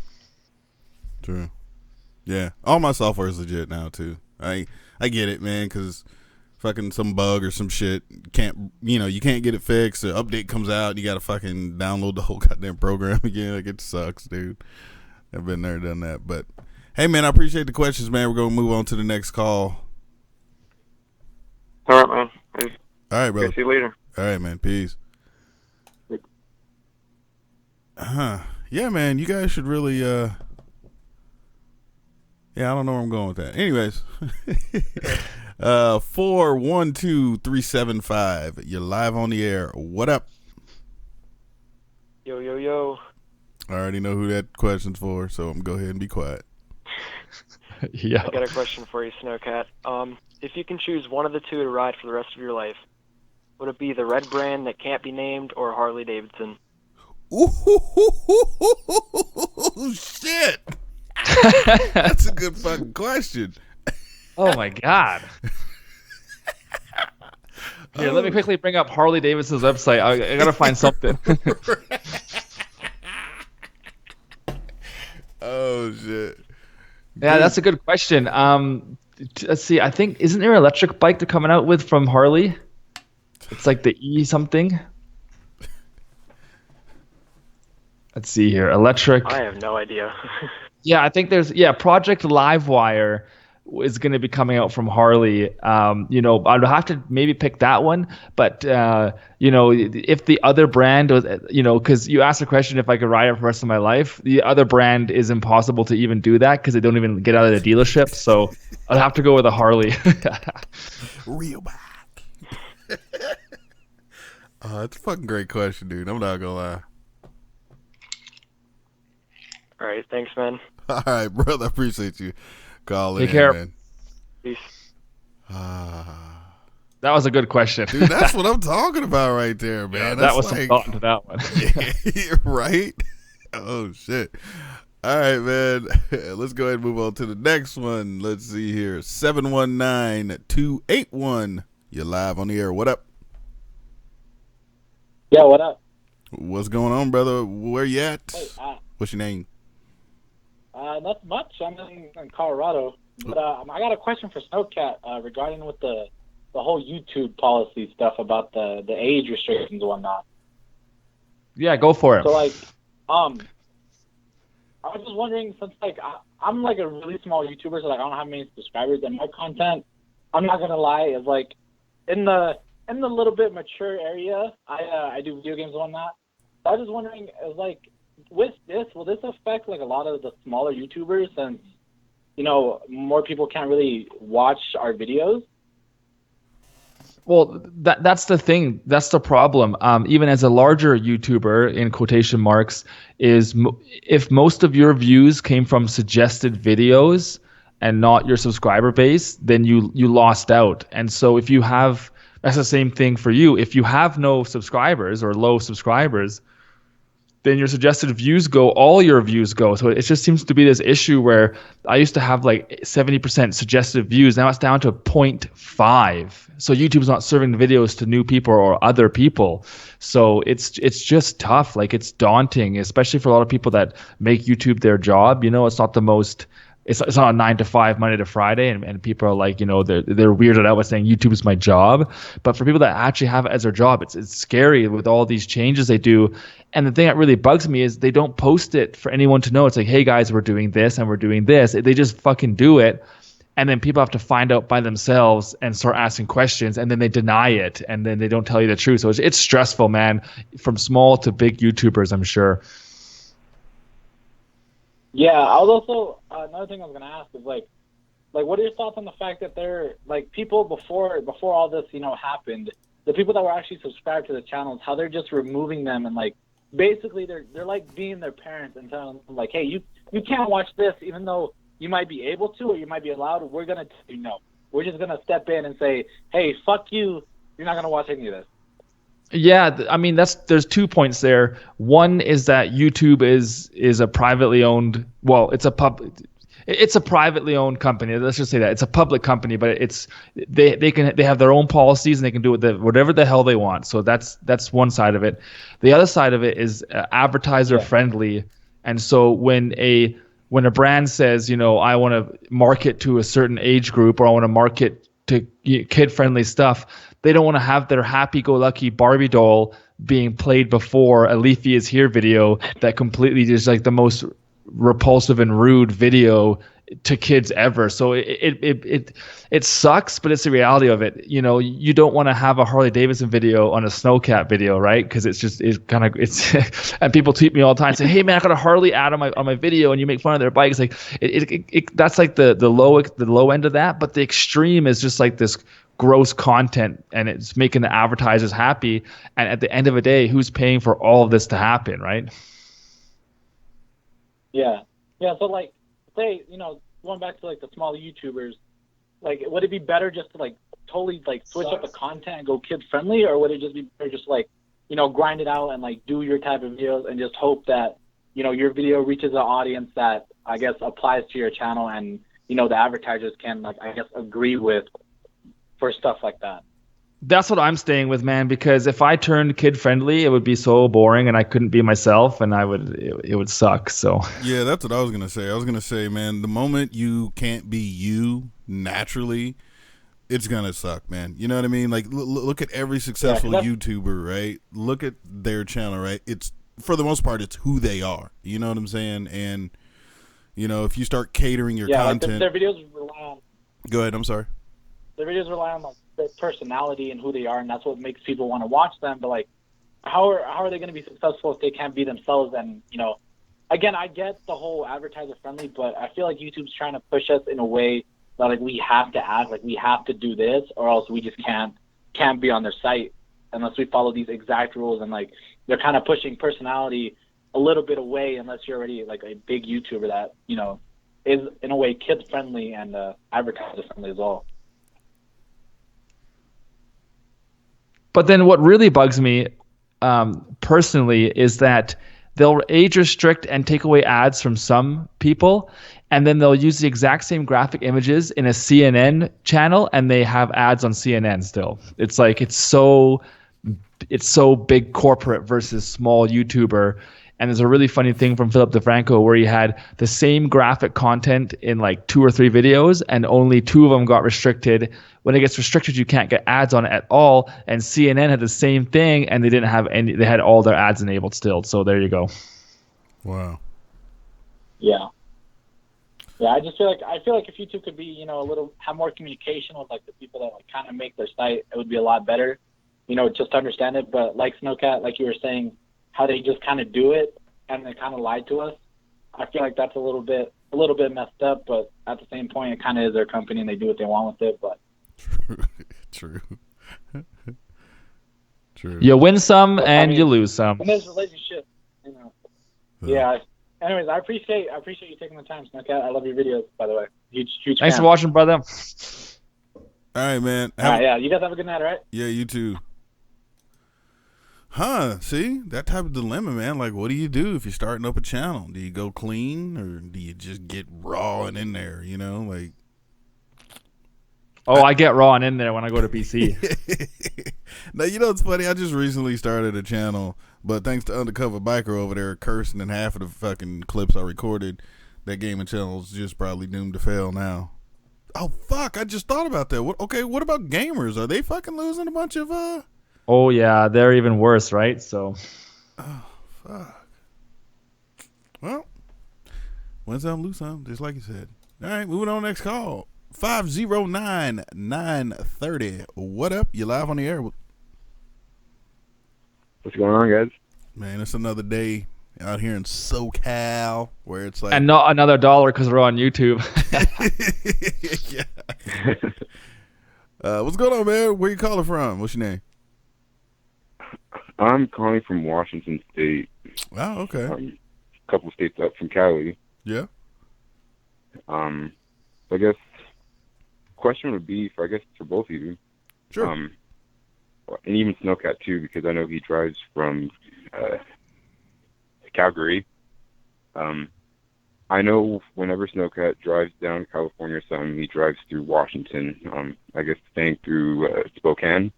Yeah. All my software is legit now too. I get it, man, because fucking some bug or some shit you can't get it fixed. The update comes out, you gotta fucking download the whole goddamn program again. Like, it sucks, dude. I've been there, done that. But hey, man, I appreciate the questions, man. We're gonna move on to the next call. All right, man. All right, brother. See you later. All right, man. Peace. Yeah, man. You guys should really I don't know where I'm going with that. Anyways. 412-375. You're live on the air. What up? Yo. I already know who that question's for, so I'm gonna go ahead and be quiet. Yeah. I got a question for you, Snowcat. If you can choose one of the two to ride for the rest of your life, would it be the red brand that can't be named or Harley Davidson? Ooh, shit. That's a good fucking question. Oh my God. Here, let me quickly bring up Harley Davidson's website. I gotta find something. Oh shit. Yeah, that's a good question. Let's see. I think, isn't there an electric bike they're coming out with from Harley? It's like the E something. Let's see here. Electric. I have no idea. Yeah, I think there's Project Livewire. is going to be coming out from Harley. I'd have to maybe pick that one. But, if the other brand was, because you asked the question if I could ride it for the rest of my life, the other brand is impossible to even do that because they don't even get out of the dealership. So I'd have to go with a Harley. Real back. It's a fucking great question, dude. I'm not going to lie. All right, thanks, man. All right, brother. I appreciate you calling Take care. man. Peace. That was a good question. Dude, that's what I'm talking about right there, man. That was some thought into that one. Yeah, right? Oh, shit. All right, man. Let's go ahead and move on to the next one. Let's see here. 719-281. You're live on the air. What up? Yeah, what up? What's going on, brother? Where you at? Hey, What's your name? not much. I'm in Colorado. But I got a question for Snowcat regarding with the whole YouTube policy stuff about the age restrictions and whatnot. Yeah, go for it. So, I was just wondering, since, I'm, a really small YouTuber, so, I don't have many subscribers, and my content, I'm not going to lie, is, in the little bit mature area, I do video games and whatnot. So I was just wondering, with this, will this affect, a lot of the smaller YouTubers since, more people can't really watch our videos? Well, that's the thing. That's the problem. Even as a larger YouTuber, in quotation marks, is if most of your views came from suggested videos and not your subscriber base, then you lost out. And so if you have, that's the same thing for you. If you have no subscribers or low subscribers, then your suggested views go, all your views go. So it just seems to be this issue where I used to have 70% suggested views. Now it's down to 0.5. So YouTube's not serving the videos to new people or other people. So it's just tough. It's daunting, especially for a lot of people that make YouTube their job. It's not the most, it's not a 9 to 5, Monday to Friday, and people are they're weirded out by saying YouTube is my job. But for people that actually have it as their job, it's scary with all these changes they do. And the thing that really bugs me is they don't post it for anyone to know. It's hey guys, we're doing this and we're doing this. They just fucking do it. And then people have to find out by themselves and start asking questions, and then they deny it, and then they don't tell you the truth. So it's stressful, man, from small to big YouTubers, I'm sure. Yeah, I was also another thing I was gonna ask is what are your thoughts on the fact that they're people before all this happened, the people that were actually subscribed to the channels, how they're just removing them and basically they're being their parents and telling them hey, you can't watch this even though you might be able to or you might be allowed. We're gonna tell you no. We're just gonna step in and say, hey, fuck you. You're not gonna watch any of this. Yeah, there's 2 points there. One is that YouTube is a privately owned, it's a privately owned company. Let's just say that it's a public company, but they have their own policies and they can do whatever the hell they want. So that's one side of it. The other side of it is advertiser friendly, and so when a brand says, I want to market to a certain age group or I want to market to kid friendly stuff, they don't want to have their happy-go-lucky Barbie doll being played before a Leafy is Here video that completely is the most repulsive and rude video to kids ever. So it sucks, but it's the reality of it. You don't want to have a Harley Davidson video on a Snowcat video, right? Because it's and people tweet me all the time saying, "Hey man, I got a Harley ad on my video," and you make fun of their bikes. That's the low end of that, but the extreme is just this gross content, and it's making the advertisers happy. And at the end of the day, who's paying for all of this to happen, right? Yeah. So say, going back to the small YouTubers, would it be better just to totally switch up the content and go kid friendly, or would it just be better just grind it out and do your type of videos and just hope that your video reaches an audience that I guess applies to your channel and the advertisers can I guess agree with for stuff like that? That's what I'm staying with, man, because if I turned kid friendly, it would be so boring and I couldn't be myself and it would suck. So yeah, that's what I was gonna say. I was gonna say, man, the moment you can't be you naturally, it's gonna suck, man. You know what I mean? Look at every successful YouTuber, right? Look at their channel, right? It's for the most part, it's who they are. You know what I'm saying? And if you start catering your content, their videos rely on Go ahead. I'm sorry. The videos rely on like their personality and who they are, and that's what makes people want to watch them. But like, how are they going to be successful if they can't be themselves? And again, I get the whole advertiser friendly, but I feel like YouTube's trying to push us in a way that like we have to act, like we have to do this, or else we just can't be on their site unless we follow these exact rules. And like they're kind of pushing personality a little bit away unless you're already like a big YouTuber that is in a way kid friendly and advertiser friendly as well. But then what really bugs me personally is that they'll age restrict and take away ads from some people, and then they'll use the exact same graphic images in a CNN channel, and they have ads on CNN still. It's like it's so big corporate versus small YouTuber. And there's a really funny thing from Philip DeFranco where he had the same graphic content in like 2 or 3 videos, and only 2 of them got restricted. When it gets restricted, you can't get ads on it at all. And CNN had the same thing, and they didn't have any. They had all their ads enabled still. So there you go. Wow. Yeah. Yeah, I feel like if YouTube could be, have more communication with like the people that like kind of make their site, it would be a lot better, just to understand it. But like Snowcat, like you were saying, how they just kind of do it and they kind of lie to us, I feel like that's a little bit messed up. But at the same point, it kind of is their company and they do what they want with it. But True. You win some and you lose some. And there's relationships, Yeah. Anyways, I appreciate you taking the time, Snowcat. I love your videos, by the way. Huge Thanks fan. for watching, brother. All right, man. All right, yeah. You guys have a good night, all right? Yeah, you too. Huh, see? That type of dilemma, man. Like, what do you do if you're starting up a channel? Do you go clean or do you just get raw and in there, Like, I get raw and in there when I go to BC. Now, it's funny. I just recently started a channel, but thanks to Undercover Biker over there cursing in half of the fucking clips I recorded, that gaming channel's just probably doomed to fail now. Oh, fuck. I just thought about that. What about gamers? Are they fucking losing a bunch of, Oh, yeah. They're even worse, right? So. Oh, fuck. Well, win some, lose some, just like you said. All right, moving on next call. 509-930. What up? You live on the air. What's going on, guys? Man, it's another day out here in SoCal where it's like... And not another dollar because we're on YouTube. Yeah. What's going on, man? Where you calling from? What's your name? I'm calling from Washington State. Oh, okay. A couple states up from Cali. Yeah. I guess question would be for both of you. Sure. And even Snowcat too, because I know he drives from Calgary. I know whenever Snowcat drives down to California or something, he drives through Washington. I guess staying through Spokane.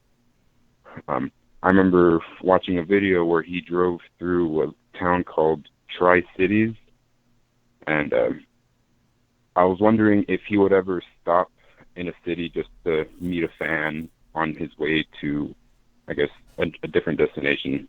I remember watching a video where he drove through a town called Tri-Cities, and I was wondering if he would ever stop in a city just to meet a fan on his way to, I guess, a different destination.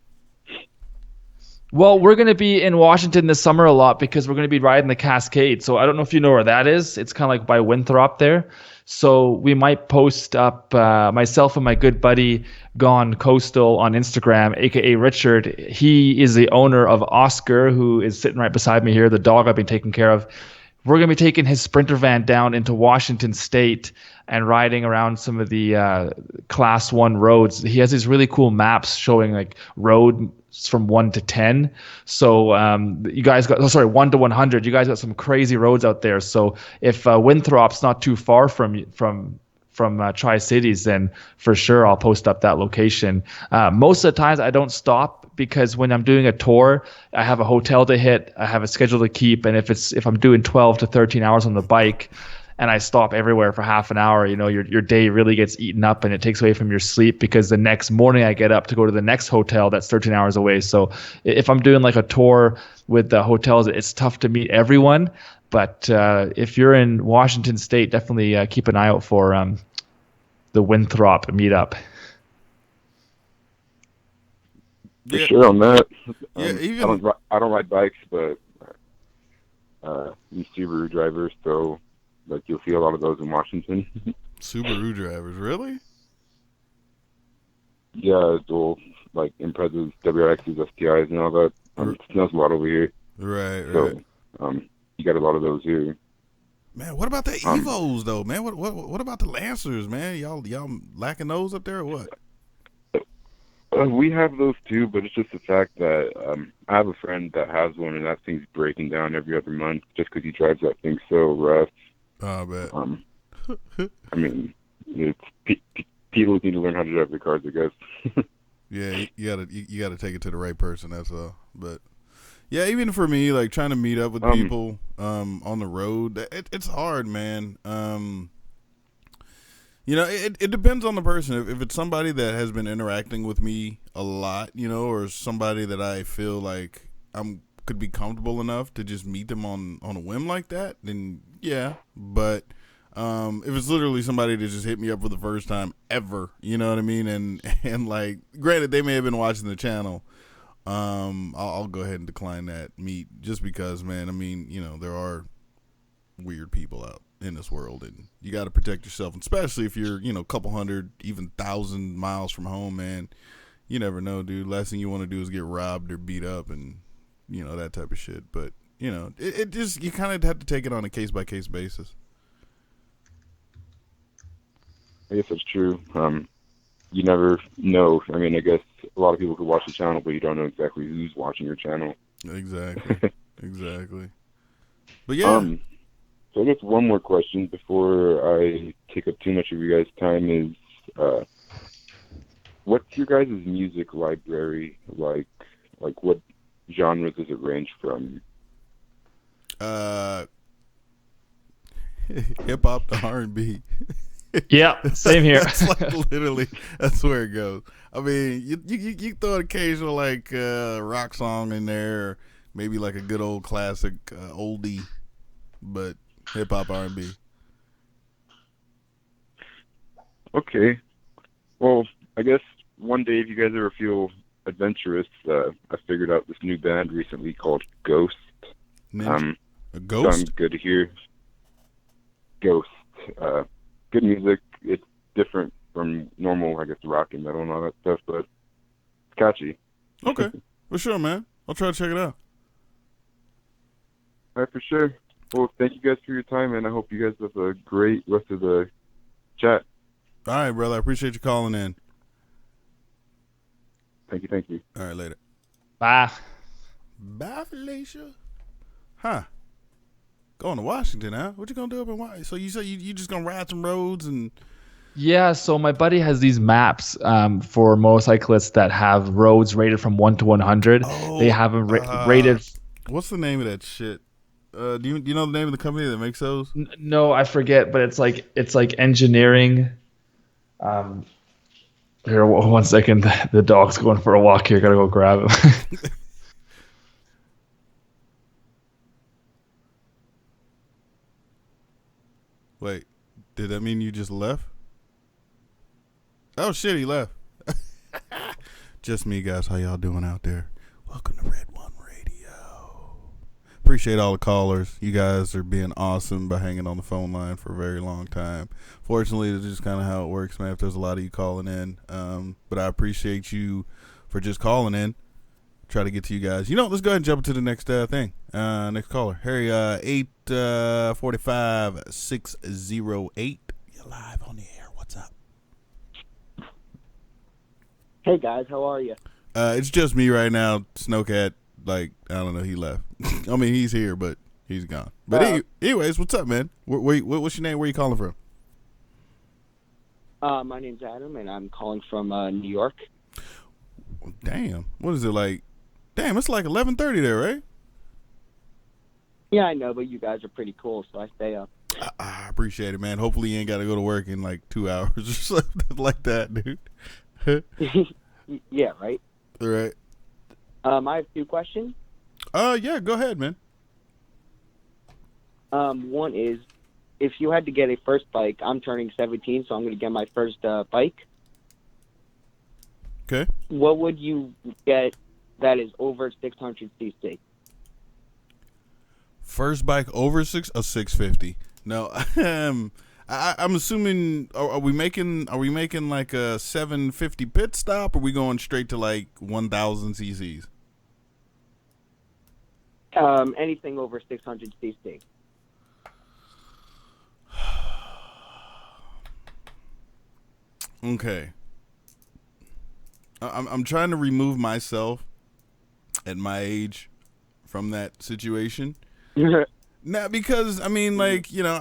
Well, we're going to be in Washington this summer a lot because we're going to be riding the Cascade. So I don't know if you know where that is. It's kind of like by Winthrop there. So we might post up myself and my good buddy Gone Coastal on Instagram, aka Richard. He is the owner of Oscar, who is sitting right beside me here, the dog I've been taking care of. We're going to be taking his Sprinter van down into Washington State and riding around some of the Class 1 roads. He has these really cool maps showing like roads from 1 to 10. So you guys got 1 to 100. You guys got some crazy roads out there. So if Winthrop's not too far from Tri-Cities, then for sure I'll post up that location. Most of the times I don't stop because when I'm doing a tour, I have a hotel to hit, I have a schedule to keep, and if I'm doing 12 to 13 hours on the bike and I stop everywhere for half an hour, your day really gets eaten up and it takes away from your sleep because the next morning I get up to go to the next hotel that's 13 hours away. So if I'm doing like a tour with the hotels, it's tough to meet everyone. But if you're in Washington State, definitely keep an eye out for the Winthrop meetup. For sure on that. Yeah, I don't ride bikes, but I'm a Subaru driver, so Like you'll see a lot of those in Washington. Subaru drivers, really? Yeah, well, like Imprezas, WRXs, STIs, and all that. It snows a lot over here. Right. So, you got a lot of those here. Man, what about the Evos though, man? What about the Lancers, man? Y'all lacking those up there or what? We have those too, but it's just the fact that I have a friend that has one, and that thing's breaking down every other month just because he drives that thing so rough. Oh, I bet. I mean, people need to learn how to drive their cars, I guess. Yeah, you gotta take it to the right person. That's all. But yeah, even for me, like trying to meet up with people on the road, it's hard, man. You know, it depends on the person. If it's somebody that has been interacting with me a lot, you know, or somebody that I feel like could be comfortable enough to just meet them on a whim like that, then yeah. But if it's literally somebody that just hit me up for the first time ever, you know what I mean, and like, granted, they may have been watching the channel, I'll go ahead and decline that meet just because, man. I mean, you know, there are weird people out in this world, and you got to protect yourself, especially if you're, you know, a couple hundred, even 1,000 miles from home, man. You never know, dude. Last thing you want to do is get robbed or beat up, and you know, that type of shit. But you know, it just, you kind of have to take it on a case by case basis. I guess that's true. You never know. I mean, I guess a lot of people could watch the channel, but you don't know exactly who's watching your channel. Exactly. Exactly. But yeah. So I guess one more question before I take up too much of your guys' time is, what's your guys' music library like? Like, what genres does it range from? Hip hop to R&B. Yeah, same here. That's like literally, that's where it goes. I mean, you throw an occasional like rock song in there, maybe like a good old classic oldie, but hip hop, R&B. Okay. Well, I guess one day if you guys ever feel adventurous, I figured out this new band recently called Ghost. A Ghost? Sounds good to hear. Ghost. Good music. It's different from normal, I guess, rock and metal and all that stuff, but it's catchy. Okay. For sure, man. I'll try to check it out. All right, for sure. Well, thank you guys for your time, and I hope you guys have a great rest of the chat. All right, brother. I appreciate you calling in. Thank you, thank you. All right, later. Bye. Bye, Felicia. Huh. Going to Washington, huh? What you gonna do up in Washington? So you say you just gonna ride some roads and... Yeah, so my buddy has these maps for motorcyclists that have roads rated from 1 to 100. Oh, they have them rated... What's the name of that shit? Do you know the name of the company that makes those? No, I forget, but it's like engineering. Here, one second. The dog's going for a walk here. Gotta go grab him. Wait, did that mean you just left? Oh shit, he left. Just me, guys. How y'all doing out there? Welcome to Red One Radio. Appreciate all the callers. You guys are being awesome by hanging on the phone line for a very long time. Fortunately, it's just kind of how it works, man. If there's a lot of you calling in, but I appreciate you for just calling in. Try to get to you guys. You know, let's go ahead and jump into the next thing. Next caller. Harry, 845-608. You're live on the air. What's up? Hey guys, how are you? It's just me right now. Snowcat, like, I don't know, he left. I mean, he's here, but he's gone. But anyways, what's up, man? What's your name? Where you calling from? My name's Adam, and I'm calling from New York. Damn. What is it like? Damn, it's like 11:30 there, right? Yeah, I know, but you guys are pretty cool, so I stay up. I appreciate it, man. Hopefully you ain't got to go to work in like 2 hours or something like that, dude. Yeah, right? All right. I have 2 questions. Yeah, go ahead, man. One is, if you had to get a first bike, I'm turning 17, so I'm going to get my first bike. Okay. What would you get that is over 600 cc? First bike over 650. No, I'm assuming. Are we making like a 750 pit stop? Or are we going straight to like 1,000 cc's? Anything over 600 cc. Okay. I'm trying to remove myself at my age from that situation. Now, because I mean, like, you know,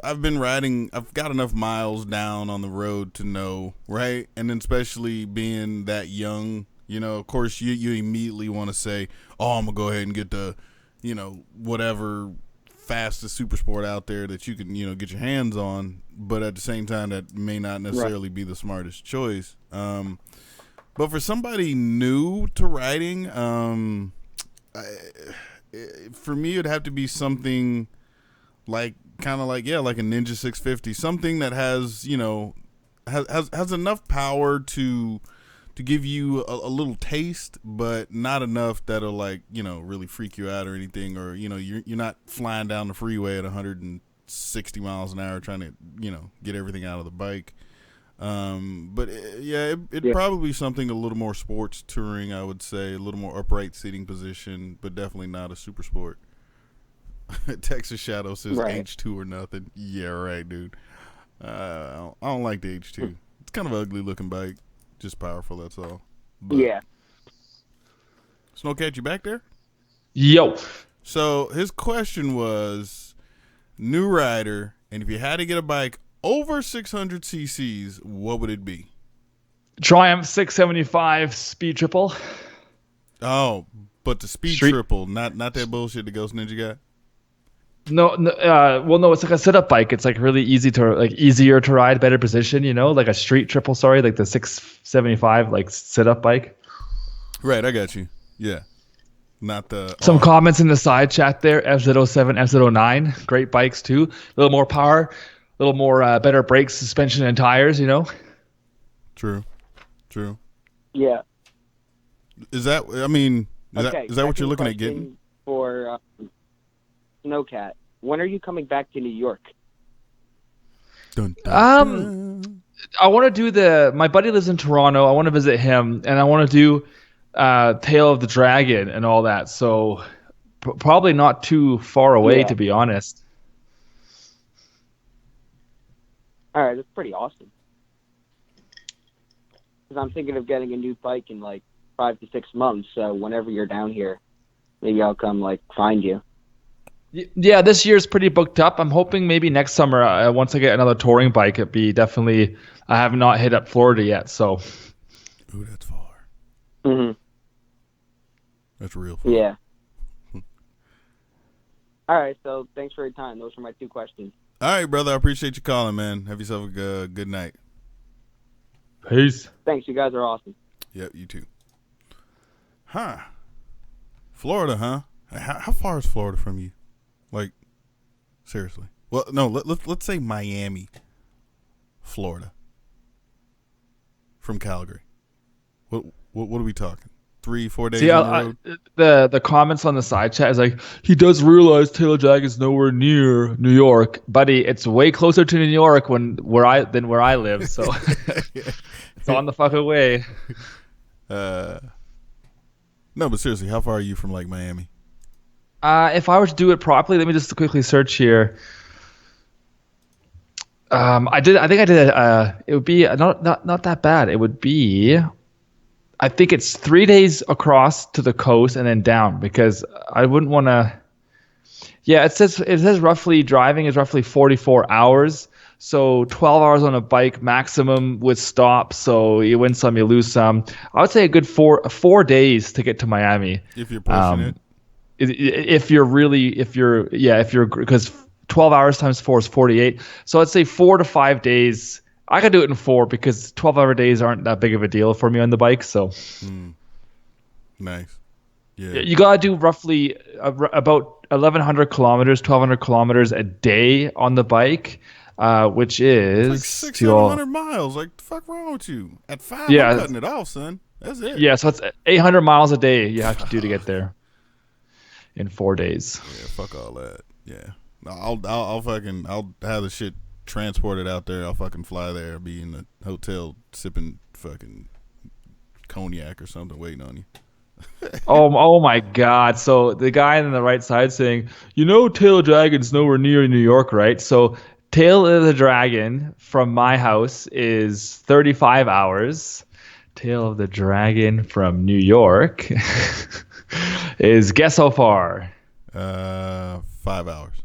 I've been riding. I've got enough miles down on the road to know, right? And then especially being that young, you know, of course, you immediately want to say, "Oh, I'm gonna go ahead and get the, you know, whatever fastest super sport out there that you can, you know, get your hands on." But at the same time, that may not necessarily be the smartest choice. But for somebody new to riding, for me, it'd have to be something like kind of like like a Ninja 650, something that has, you know, has enough power to give you a little taste, but not enough that'll, like, you know, really freak you out or anything, or, you know, you're not flying down the freeway at 160 miles an hour trying to, you know, get everything out of the bike. But it'd probably be something a little more sports touring, I would say, a little more upright seating position, but definitely not a super sport. Texas Shadow says H2 or nothing. Yeah, right, dude. I don't like the H2. It's kind of an ugly looking bike, just powerful. That's all. But, yeah. Snowcat, you back there? Yo. So his question was, new rider, and if you had to get a bike over 600 cc's, what would it be? Triumph 675 speed triple. Oh, but the speed triple, not that bullshit the Ghost Ninja got. No, it's like a sit-up bike. It's like really easier to ride, better position. You know, like a street triple. Sorry, like the 675 like sit-up bike. Right, I got you. Yeah, not the. Some comments in the side chat there. F07, F09, great bikes too. A little more power. A little more better brakes, suspension, and tires, you know? True. Yeah. Is that, I mean, is that what you're looking at getting? For Snowcat, when are you coming back to New York? Dun, dun, dun. I want to do my buddy lives in Toronto. I want to visit him, and I want to do Tail of the Dragon and all that. So probably not too far away, to be honest. All right, that's pretty awesome. Because I'm thinking of getting a new bike in like 5 to 6 months. So whenever you're down here, maybe I'll come like find you. Yeah, this year's pretty booked up. I'm hoping maybe next summer, once I get another touring bike, it'd be definitely. I have not hit up Florida yet, so. Ooh, that's far. Mhm. That's real far. Yeah. All right, so thanks for your time. Those were my 2 questions. All right, brother. I appreciate you calling, man. Have yourself a good night. Peace. Thanks. You guys are awesome. Yep, you too. Huh. Florida, huh? How far is Florida from you? Like, seriously. Well, no, let's say Miami, Florida. From Calgary. What are we talking? 3-4 days on the road? The comments on the side chat is like, he does realize Taylor Jag is nowhere near New York, buddy. It's way closer to New York than where I live, so it's on the fucking way. No, but seriously, how far are you from like Miami? If I were to do it properly, let me just quickly search here. I think I did. It would be not that bad. It would be. I think it's 3 days across to the coast and then down, because I wouldn't want to. Yeah, it says roughly driving is roughly 44 hours. So 12 hours on a bike maximum with stops. So you win some, you lose some. I would say a good 4 days to get to Miami. If you're pushing it. Because 12 hours times 4 is 48. So I'd say 4 to 5 days. I could do it in 4 because 12-hour days aren't that big of a deal for me on the bike. So nice. Yeah. You gotta do roughly about 1,100 kilometers, 1,200 kilometers a day on the bike, which is like 600-700 miles. Like, the fuck wrong with you? At 5, I'm cutting it off, son. That's it. Yeah, so it's 800 miles a day you have to do to get there in 4 days. Yeah, fuck all that. Yeah. I'll have the shit transported out there. I'll fucking fly there. Be in the hotel sipping fucking cognac or something, waiting on you. Oh my God. So the guy on the right side saying, Tail of the Dragon's nowhere near New York, right? So Tail of the Dragon from my house is 35 hours. Tail of the Dragon from New York is, guess how far? 5 hours.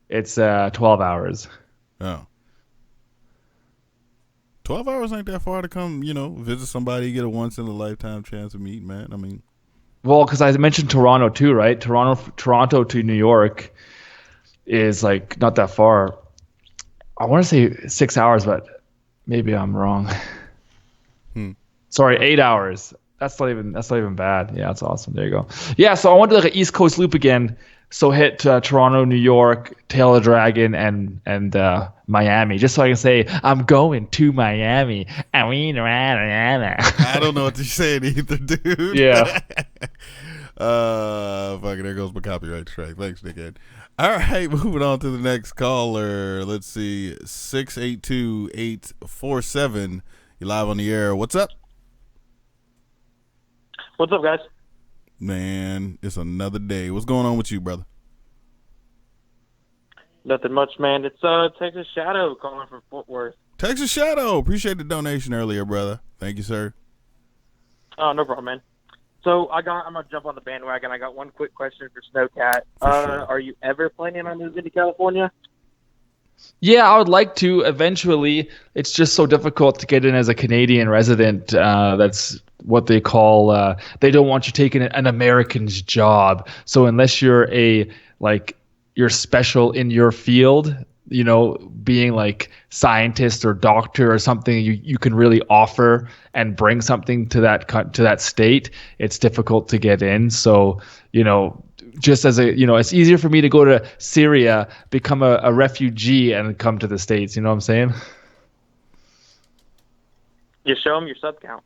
It's 12 hours. Oh. 12 hours ain't that far to come, visit somebody, get a once in a lifetime chance to meet, man. I mean, well, because I mentioned Toronto too, right? Toronto to New York is like not that far. I want to say 6 hours, but maybe I'm wrong. Sorry, 8 hours. That's not even bad. Yeah, that's awesome. There you go. Yeah, so I want to do like an East Coast loop again. So hit Toronto, New York, Tail of the Dragon, and Miami, just so I can say I'm going to Miami. I don't know what you're saying either, dude. Yeah. Fucking there goes my copyright strike. Thanks, dickhead. All right, moving on to the next caller. Let's see, 682-847. You live on the air. What's up? What's up, guys? Man, it's another day. What's going on with you, brother? Nothing much, man. It's Texas Shadow calling from Fort Worth. Texas Shadow. Appreciate the donation earlier, brother. Thank you, sir. Oh, no problem, man. So I'm gonna jump on the bandwagon. I got one quick question for Snowcat. Sure. Are you ever planning on moving to California? Yeah, I would like to eventually. It's just so difficult to get in as a Canadian resident. That's what they call. They don't want you taking an American's job. So unless you're you're special in your field, being like scientist or doctor or something, you can really offer and bring something to that state. It's difficult to get in. So just as it's easier for me to go to Syria, become a refugee, and come to the States. You know what I'm saying? You show them your sub count.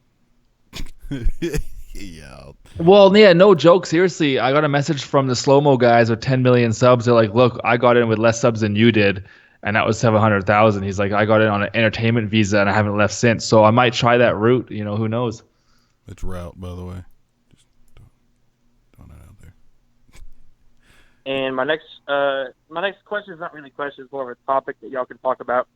Yeah. Well, yeah, no joke. Seriously, I got a message from the Slow-Mo guys with 10 million subs. They're like, look, I got in with less subs than you did, and that was 700,000. He's like, I got in on an entertainment visa, and I haven't left since. So I might try that route. Who knows? It's route, by the way. Just throwing that out there. And my next question is not really a question, it's more of a topic that y'all can talk about.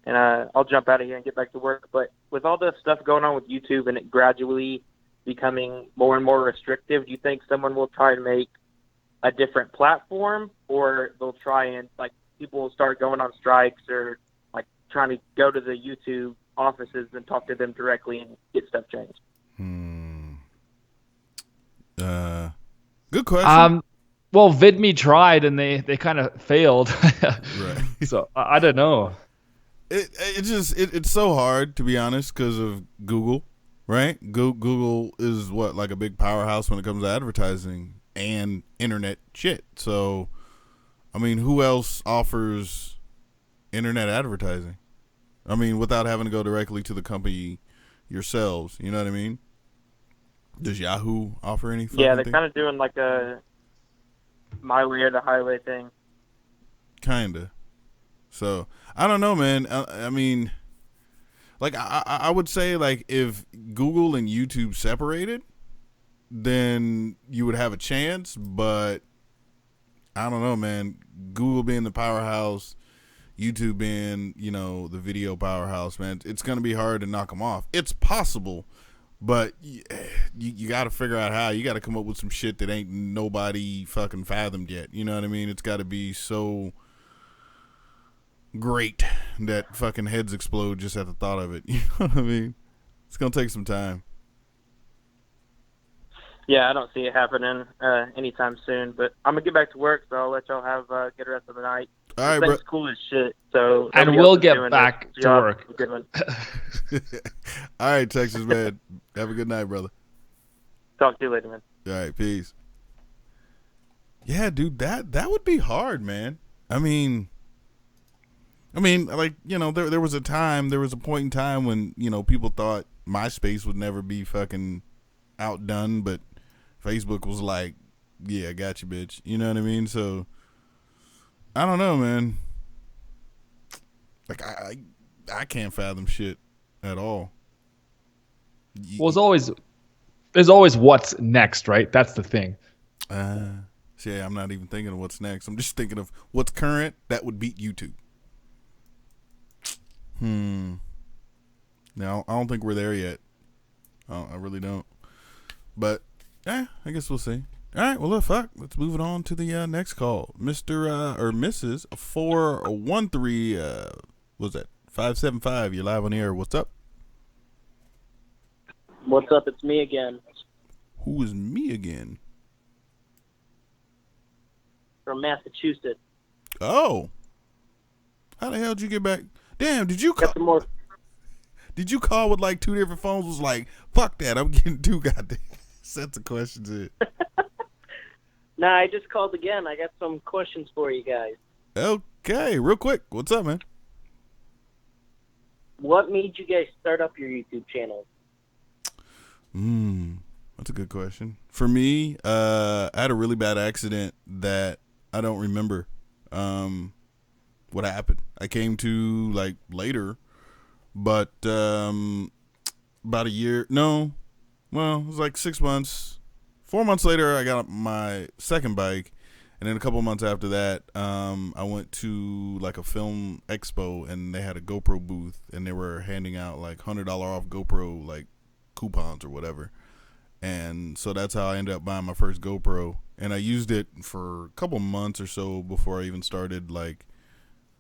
And I'll jump out of here and get back to work. But with all the stuff going on with YouTube and it gradually becoming more and more restrictive, do you think someone will try to make a different platform, or they'll try and people will start going on strikes or trying to go to the YouTube offices and talk to them directly and get stuff changed? Good question. Well, VidMe tried and they kind of failed. Right. So I don't know. It's so hard, to be honest, because of Google, right? Google is like a big powerhouse when it comes to advertising and internet shit. So, I mean, who else offers internet advertising? I mean, without having to go directly to the company yourselves, you know what I mean? Does Yahoo offer any? Yeah, they're kind of doing like a my way or the highway thing. Kinda. So I don't know, man. I mean, I would say if Google and YouTube separated, then you would have a chance. But I don't know, man. Google being the powerhouse, YouTube being the video powerhouse, man. It's gonna be hard to knock them off. It's possible, but you got to figure out how. You got to come up with some shit that ain't nobody fucking fathomed yet. You know what I mean? It's got to be so great that fucking heads explode just at the thought of it. You know what I mean? It's gonna take some time. Yeah, I don't see it happening anytime soon. But I'm gonna get back to work, so I'll let y'all have a good rest of the night. All right, bro. Cool as shit. So and we'll get back to work. Good one. All right, Texas man. Have a good night, brother. Talk to you later, man. All right, peace. Yeah, dude, that would be hard, man. I mean, there was a point in time when, people thought MySpace would never be fucking outdone, but Facebook was like, yeah, I got you, bitch. You know what I mean? So I don't know, man. Like I can't fathom shit at all. Well, there's always what's next, right? That's the thing. See, I'm not even thinking of what's next. I'm just thinking of what's current that would beat YouTube. No, I don't think we're there yet. I really don't. But I guess we'll see. All right, well, look, fuck. Let's move it on to the next call. Mr. Or Mrs. 413, what's that? 575. You're live on the air. What's up? What's up? It's me again. Who is me again? From Massachusetts. Oh. How the hell did you get back? Damn, did you call? Did you call with like two different phones? Was like, fuck that. I'm getting two goddamn sets of questions in. Nah, I just called again. I got some questions for you guys. Okay, real quick. What's up, man? What made you guys start up your YouTube channel? That's a good question. For me, I had a really bad accident that I don't remember what happened. I came to like later, but about a year. No, well, it was like 6 months. 4 months later, I got my second bike, and then a couple months after that, I went to like a film expo, and they had a GoPro booth, and they were handing out like $100 off GoPro like coupons or whatever. And so that's how I ended up buying my first GoPro, and I used it for a couple months or so before I even started like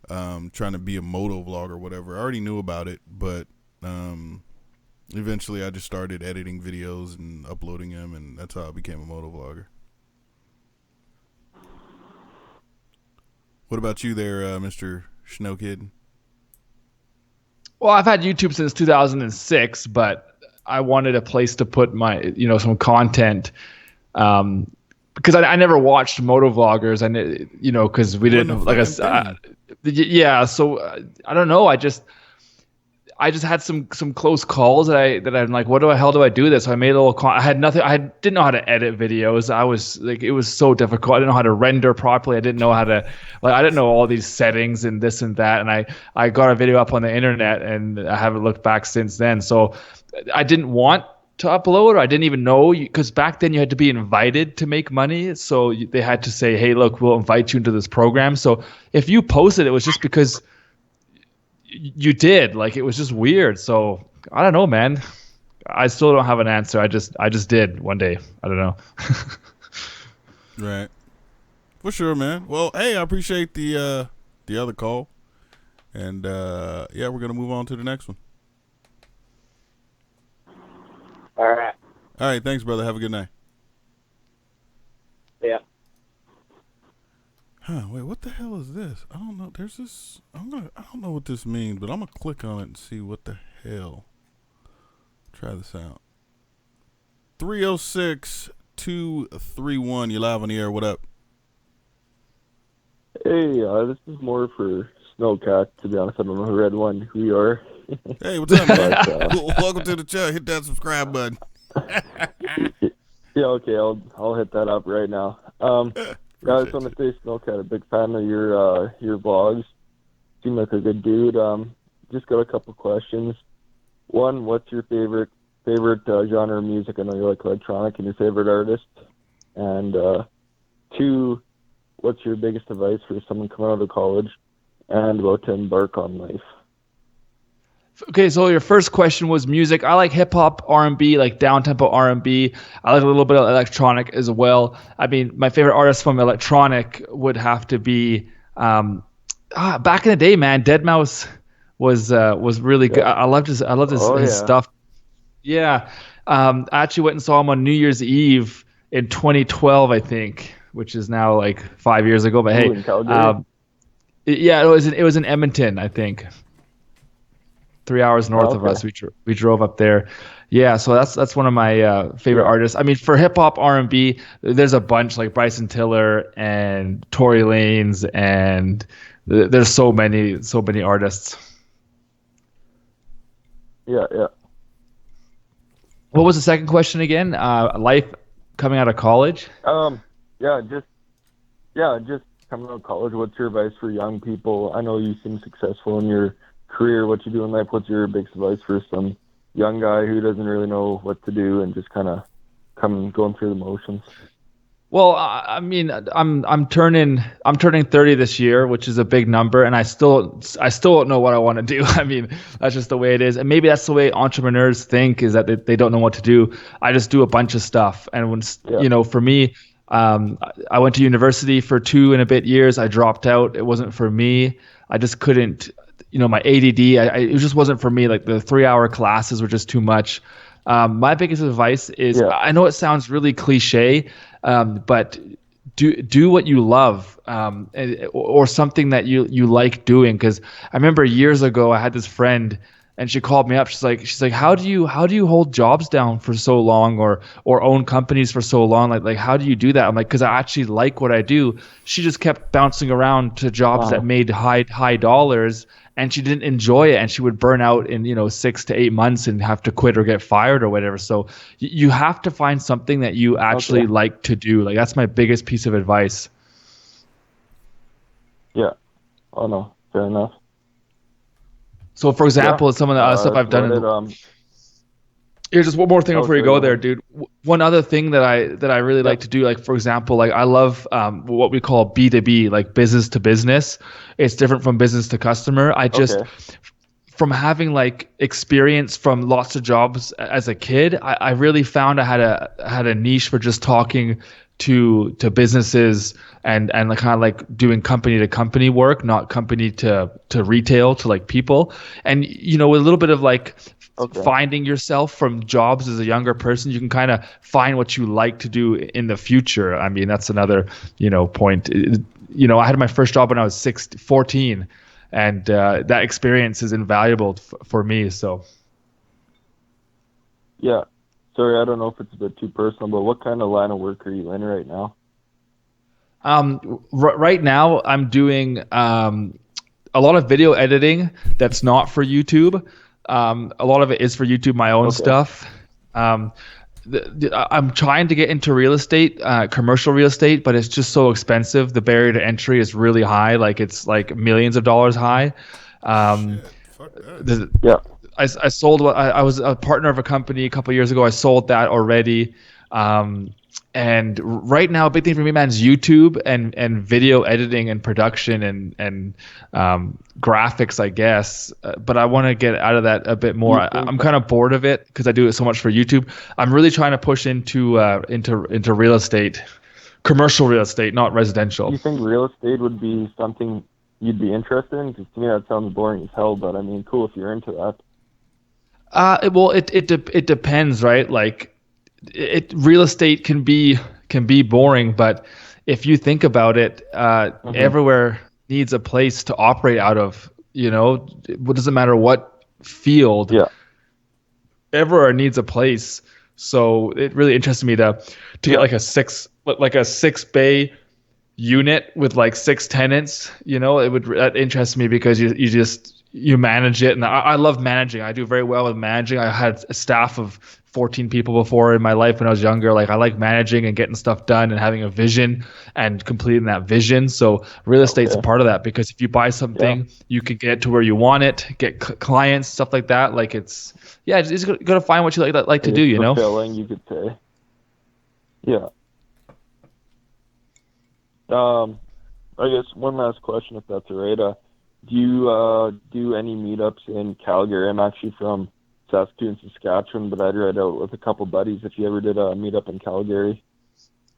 trying to be a moto vlog or whatever. I already knew about it, but eventually I just started editing videos and uploading them, and that's how I became a moto vlogger. What about you there, Mr. Snow Kid? Well, I've had YouTube since 2006, but I wanted a place to put my, some content, because I never watched moto vloggers, and because we didn't, like yeah. So I don't know. I just had some close calls that I'm like, what the hell do I do this? So I made a little. I had nothing. I didn't know how to edit videos. I was like, it was so difficult. I didn't know how to render properly. I didn't know how to, like, I didn't know all these settings and this and that. And I got a video up on the internet, and I haven't looked back since then. So I didn't want to upload, or I didn't even know, because back then you had to be invited to make money. So they had to say, hey, look, we'll invite you into this program. So if you posted, it was just because you did. Like, it was just weird. So I don't know, man. I still don't have an answer. I just did one day. I don't know. Right. For sure, man. Well, hey, I appreciate the other call. And yeah, we're gonna move on to the next one. All right. All right, thanks, brother. Have a good night. Yeah. Wait, what the hell is this? I don't know. There's this. I don't know what this means, but I'm gonna click on it and see what the hell. Try this out. 306-231. You're live on the air. What up? Hey, this is more for Snowcat. To be honest, I don't know who read one. Who you are? Hey, what's up, man? Welcome to the show. Hit that subscribe button. Yeah, okay. I'll hit that up right now. I just want to say, Snowcat, a big fan of your vlogs. Seem like a good dude. Just got a couple questions. One, what's your favorite genre of music? I know you like electronic, and your favorite artist. And two, what's your biggest advice for someone coming out of college and about to embark on life? Okay, so your first question was music. I like hip hop, R&B, like down tempo R&B. I like a little bit of electronic as well. I mean, my favorite artist from electronic would have to be back in the day, man. Deadmau5 was really good. I loved his stuff. Yeah, I actually went and saw him on New Year's Eve in 2012, I think, which is now like 5 years ago. But hey, yeah, it was in Edmonton, I think. 3 hours north of us. We drove up there. Yeah, so that's one of my favorite artists. I mean, for hip hop R&B, there's a bunch like Bryson Tiller and Tory Lanez, and there's so many artists. Yeah. What was the second question again? Life coming out of college? Just coming out of college, what's your advice for young people? I know you seem successful in your career, what you do in life. What's your big advice for some young guy who doesn't really know what to do and just kind of going through the motions? Well, I mean, I'm turning 30 this year, which is a big number, and I still don't know what I want to do. I mean, that's just the way it is, and maybe that's the way entrepreneurs think, is that they don't know what to do. I just do a bunch of stuff, and for me, I went to university for 2 and a bit years. I dropped out. It wasn't for me. I just couldn't. My ADD. It just wasn't for me. Like the 3-hour classes were just too much. My biggest advice is, I know it sounds really cliche, but do what you love, or something that you like doing. Because I remember years ago I had this friend, and she called me up. She's like, how do you hold jobs down for so long, or own companies for so long? Like how do you do that? I'm like, because I actually like what I do. She just kept bouncing around to jobs that made high dollars, and she didn't enjoy it, and she would burn out in 6 to 8 months and have to quit or get fired or whatever. So you have to find something that you actually like to do. Like that's my biggest piece of advice. Yeah. Oh no, fair enough. So for example, some of the stuff I've done. Here's just one more thing before you go there, dude. One other thing that I really like to do, like for example, like I love what we call B2B, like business to business. It's different from business to customer. From having like experience from lots of jobs as a kid, I really found I had a niche for just talking to businesses and like kind of like doing company to company work, not company to retail, to like people. And with a little bit of like finding yourself from jobs as a younger person, you can kind of find what you like to do in the future. I mean, that's another point. I had my first job when I was 14, and that experience is invaluable for me. So yeah. Sorry, I don't know if it's a bit too personal, but what kind of line of work are you in right now? Right now I'm doing a lot of video editing that's not for YouTube. A lot of it is for YouTube, my own stuff. I'm trying to get into real estate, commercial real estate, but it's just so expensive. The barrier to entry is really high. Like it's like millions of dollars high. I sold. I was a partner of a company a couple of years ago. I sold that already. And right now, a big thing for me, man, is YouTube and video editing and production and graphics, I guess. But I want to get out of that a bit more. I'm kind of bored of it because I do it so much for YouTube. I'm really trying to push into real estate, commercial real estate, not residential. Do you think real estate would be something you'd be interested in? Because to me, that sounds boring as hell. But I mean, cool if you're into that. It depends, right? Like, real estate can be boring, but if you think about it, everywhere needs a place to operate out of. It doesn't matter what field. Yeah. Everywhere needs a place. So it really interested me to get like a 6 bay unit with like 6 tenants. That interests me because you manage it, and I love managing. I do very well with managing. I had a staff of 14 people before in my life when I was younger. Like I like managing and getting stuff done and having a vision and completing that vision. So real estate's a part of that, because if you buy something, you can get to where you want it, get clients, stuff like that. Like it's got to find what you like to do. Fulfilling, you could say. Yeah. I guess one last question, if that's all right. Do you do any meetups in Calgary? I'm actually from Saskatoon, Saskatchewan, but I'd ride out with a couple buddies if you ever did a meetup in Calgary.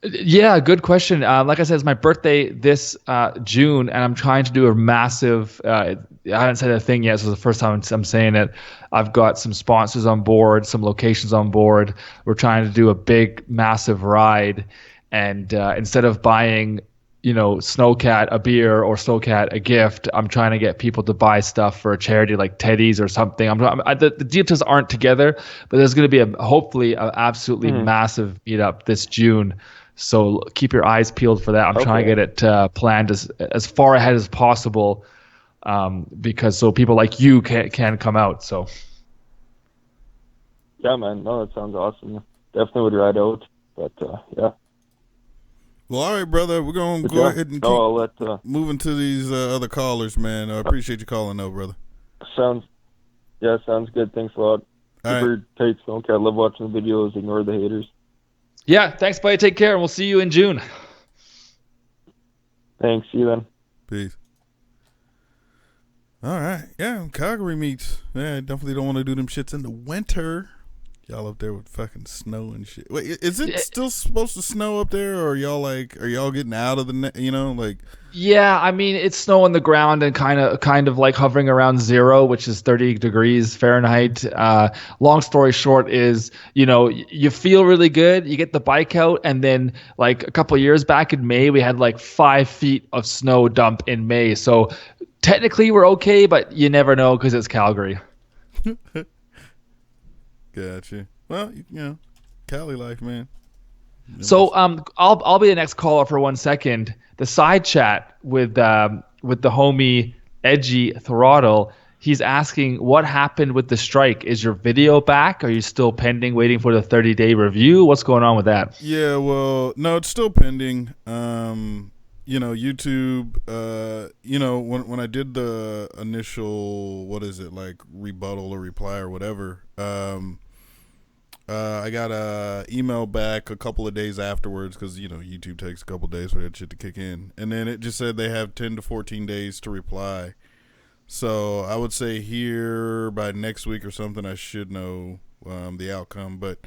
Yeah, good question. Like I said, it's my birthday this June, and I'm trying to do a massive. I haven't said a thing yet, so it's the first time I'm saying it. I've got some sponsors on board, some locations on board. We're trying to do a big, massive ride, and instead of buying Snowcat a beer or Snowcat a gift, I'm trying to get people to buy stuff for a charity like Teddy's or something. The details aren't together, but there's going to be hopefully an absolutely massive meetup this June. So keep your eyes peeled for that. I'm trying to get it planned as far ahead as possible, because so people like you can come out. So yeah, man, no, that sounds awesome. Definitely would ride out, but yeah. Well, all right, brother. We're going to go ahead and keep I'll let, moving to these other callers, man. I appreciate you calling, though, brother. sounds good. Thanks a lot. All Super tight Snowcat. I love watching the videos. Ignore the haters. Yeah, thanks, buddy. Take care, and we'll see you in June. Thanks. See you then. Peace. All right. Yeah, Calgary meets. Yeah, definitely don't want to do them shits in the winter. Y'all up there with fucking snow and shit. Wait, is it still supposed to snow up there, or are y'all getting out of the Yeah, I mean, it's snow on the ground and kind of like hovering around zero, which is 30 degrees Fahrenheit. Long story short is, you feel really good. You get the bike out, and then like a couple of years back in May, we had like 5 feet of snow dump in May. So technically we're okay, but you never know because it's Calgary. Gotcha. Well, Cali life, man. So I'll be the next caller for 1 second. The side chat with the homie Edgy Throttle. He's asking what happened with the strike. Is your video back? Are you still pending, waiting for the 30-day review? What's going on with that? Yeah, well, no, it's still pending. YouTube. When I did the initial, rebuttal or reply or whatever. I got a email back a couple of days afterwards because YouTube takes a couple of days for that shit to kick in, and then it just said they have 10 to 14 days to reply. So I would say here by next week or something I should know the outcome. But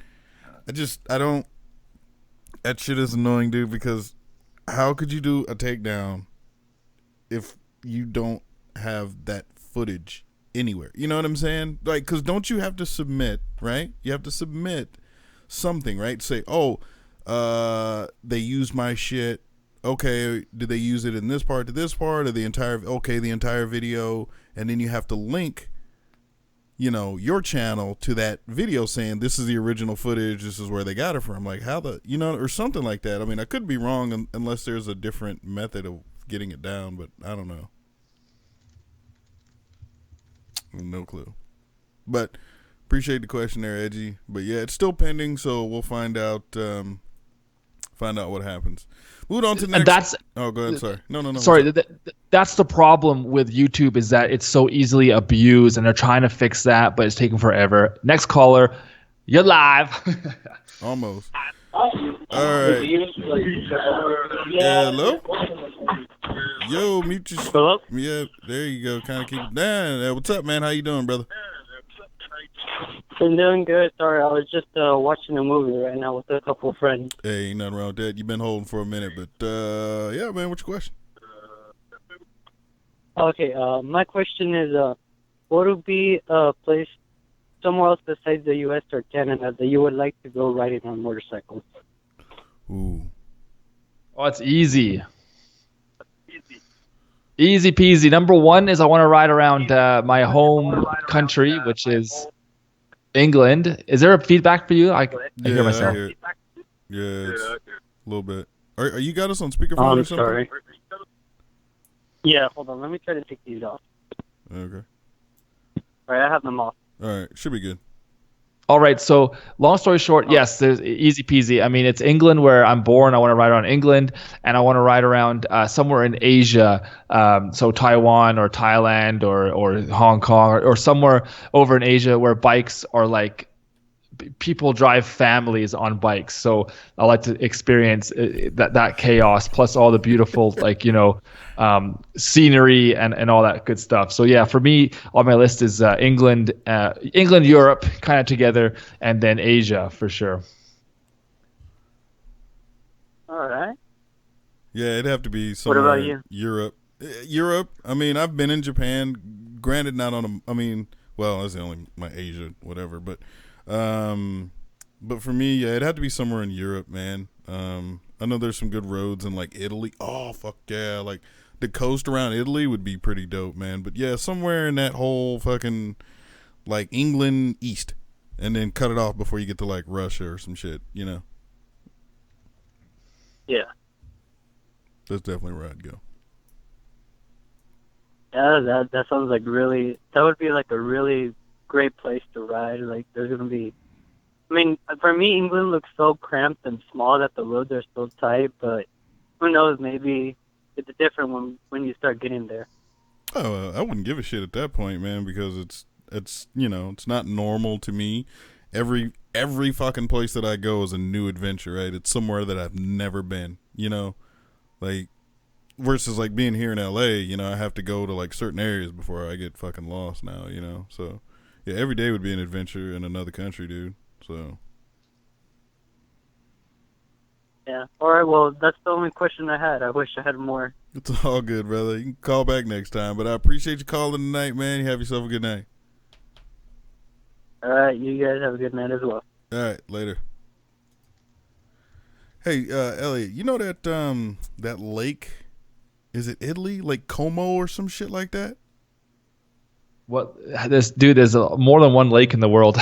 I don't. That shit is annoying, dude. Because how could you do a takedown if you don't have that footage anywhere? You know what I'm saying? Like, because don't you have to submit, right? You have to submit something, right? Say, they used my shit. Okay, did they use it in this part to this part, or the entire video? And then you have to link, your channel to that video saying this is the original footage, this is where they got it from. Like, how or something like that. I mean, I could be wrong unless there's a different method of getting it down, but I don't know. No clue. But appreciate the question there, Edgy. But yeah, it's still pending, so we'll find out what happens. Moving on to the next. Oh, go ahead. Sorry. No. Sorry, that's the problem with YouTube, is that it's so easily abused, and they're trying to fix that, but it's taking forever. Next caller, you're live. Almost. All right. Yeah, hello? Yo, mute your... Hello? Yeah, there you go. Kind of keep it down. What's up, man? How you doing, brother? I'm doing good. Sorry, I was just watching a movie right now with a couple of friends. Hey, ain't nothing wrong with that. You've been holding for a minute, but yeah, man, what's your question? Okay, my question is, what would be a place somewhere else besides the U.S. or Canada that you would like to go riding on motorcycles? Ooh. Oh, it's easy. Easy peasy. Number one is I want to ride around my home country, which is England. Is there a feedback for you? I hear myself. Yeah, it's a little bit. Are you got us on speakerphone or something? Sorry. Yeah, hold on. Let me try to take these off. Okay. All right, I have them off. All right, should be good. All right, so long story short, yes, there's easy peasy. I mean, it's England where I'm born. I want to ride around England, and I want to ride around somewhere in Asia, so Taiwan or Thailand or Hong Kong or somewhere over in Asia where bikes are like people drive families on bikes. So I like to experience that chaos plus all the beautiful scenery and all that good stuff. So yeah, for me on my list is England, Europe kind of together, and then Asia for sure. All right. Yeah, it'd have to be somewhere. What about you? Europe. I mean, I've been in Japan. Granted, not on that's the only my Asia, whatever. But for me, yeah, it'd have to be somewhere in Europe, man. I know there's some good roads in like Italy. Oh fuck yeah! Like the coast around Italy would be pretty dope, man. But yeah, somewhere in that whole fucking like England east, and then cut it off before you get to like Russia or some shit, Yeah. That's definitely where I'd go. Yeah, that sounds like that would be like a really great place to ride. Like there's gonna be, I mean, for me, England looks so cramped and small that the roads are so tight, but who knows? Maybe it's different when you start getting there. Oh, I wouldn't give a shit at that point, man, because it's it's not normal to me. Every fucking place that I go is a new adventure, right? It's somewhere that I've never been, like versus like being here in LA, I have to go to like certain areas before I get fucking lost now, So yeah, every day would be an adventure in another country, dude. So Yeah. All right. Well, that's the only question I had. I wish I had more. it's all good, brother. You can call back next time, but I appreciate you calling tonight, man. You have yourself a good night. All right. You guys have a good night as well. All right, later. Hey, Elliot, you know that that lake? Is it Italy? Lake Como or some shit like that? What there's more than one lake in the world.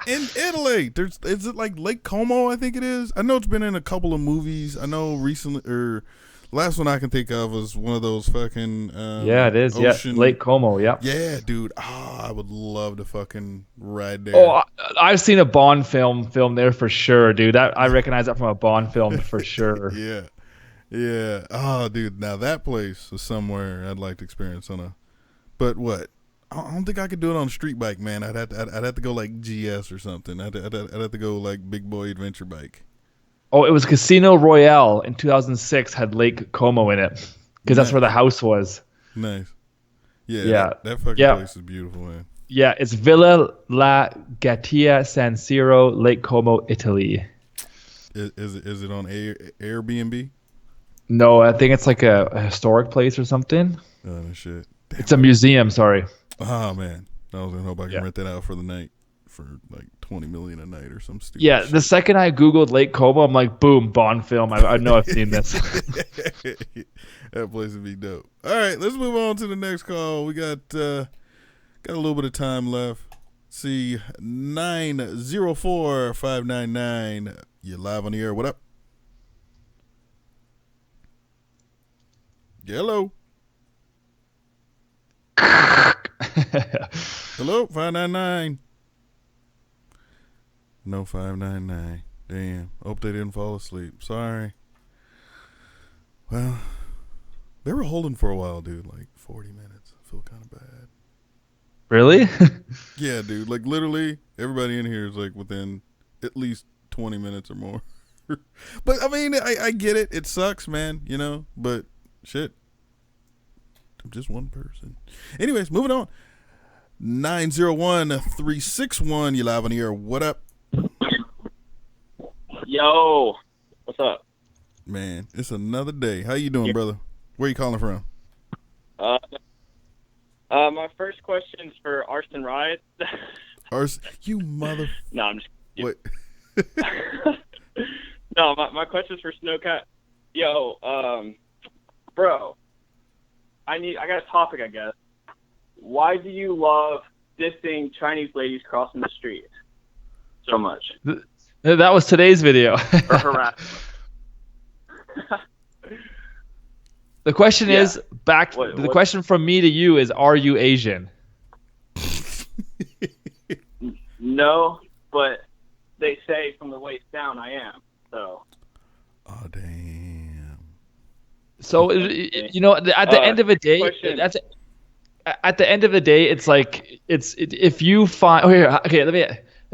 In Italy, is it like Lake Como? I think it is. I know it's been in a couple of movies. I know recently, or last one I can think of was one of those fucking yeah, it is. ocean. Yeah, Lake Como. Yeah. Yeah, dude. I would love to fucking ride there. Oh, I've seen a Bond film there for sure, dude. I recognize that from a Bond film for sure. Yeah. Oh, dude. Now that place is somewhere I'd like to experience but what? I don't think I could do it on a street bike, man. I'd have to go like GS or something. I'd have to go like big boy adventure bike. Oh, it was Casino Royale in 2006 had Lake Como in it because that's where the house was. Nice. Yeah. That fucking place is beautiful, man. Yeah, it's Villa La Gattia San Siro, Lake Como, Italy. Is it on Airbnb? No, I think it's like a historic place or something. Oh shit! Damn. It's a museum. Sorry. Oh man, I was gonna hope I can rent that out for the night for like $20 million a night or some stupid. Yeah, shit. the second I googled Lake Como, I'm like, boom, Bond film. I know I've seen this. That place would be dope. All right, let's move on to the next call. We got a little bit of time left. See, 904-599. You're live on the air. What up? Hello. Hello, 599. No 599. Damn. Hope they didn't fall asleep. Sorry. Well, they were holding for a while, dude. Like 40 minutes. I feel kind of bad. Really? Yeah, dude. Like literally, everybody in here is like within at least 20 minutes or more. But I mean, I get it. It sucks, man. But shit. I'm just one person. Anyways, moving on. 901-361. You live on the air. What up? Yo, what's up? Man, it's another day. How you doing, brother? Where you calling from? My first question's for Arson Riot. You mother. No, I'm just. What? No, my question's for Snowcat. Yo, bro, I got a topic, I guess. Why do you love dissing Chinese ladies crossing the street so much? That was today's video. Or harassment. The question is the question from me to you is: are you Asian? No, but they say from the waist down I am. So. Oh damn. So at the end of the day, at the end of the day, it's like if you find okay, let me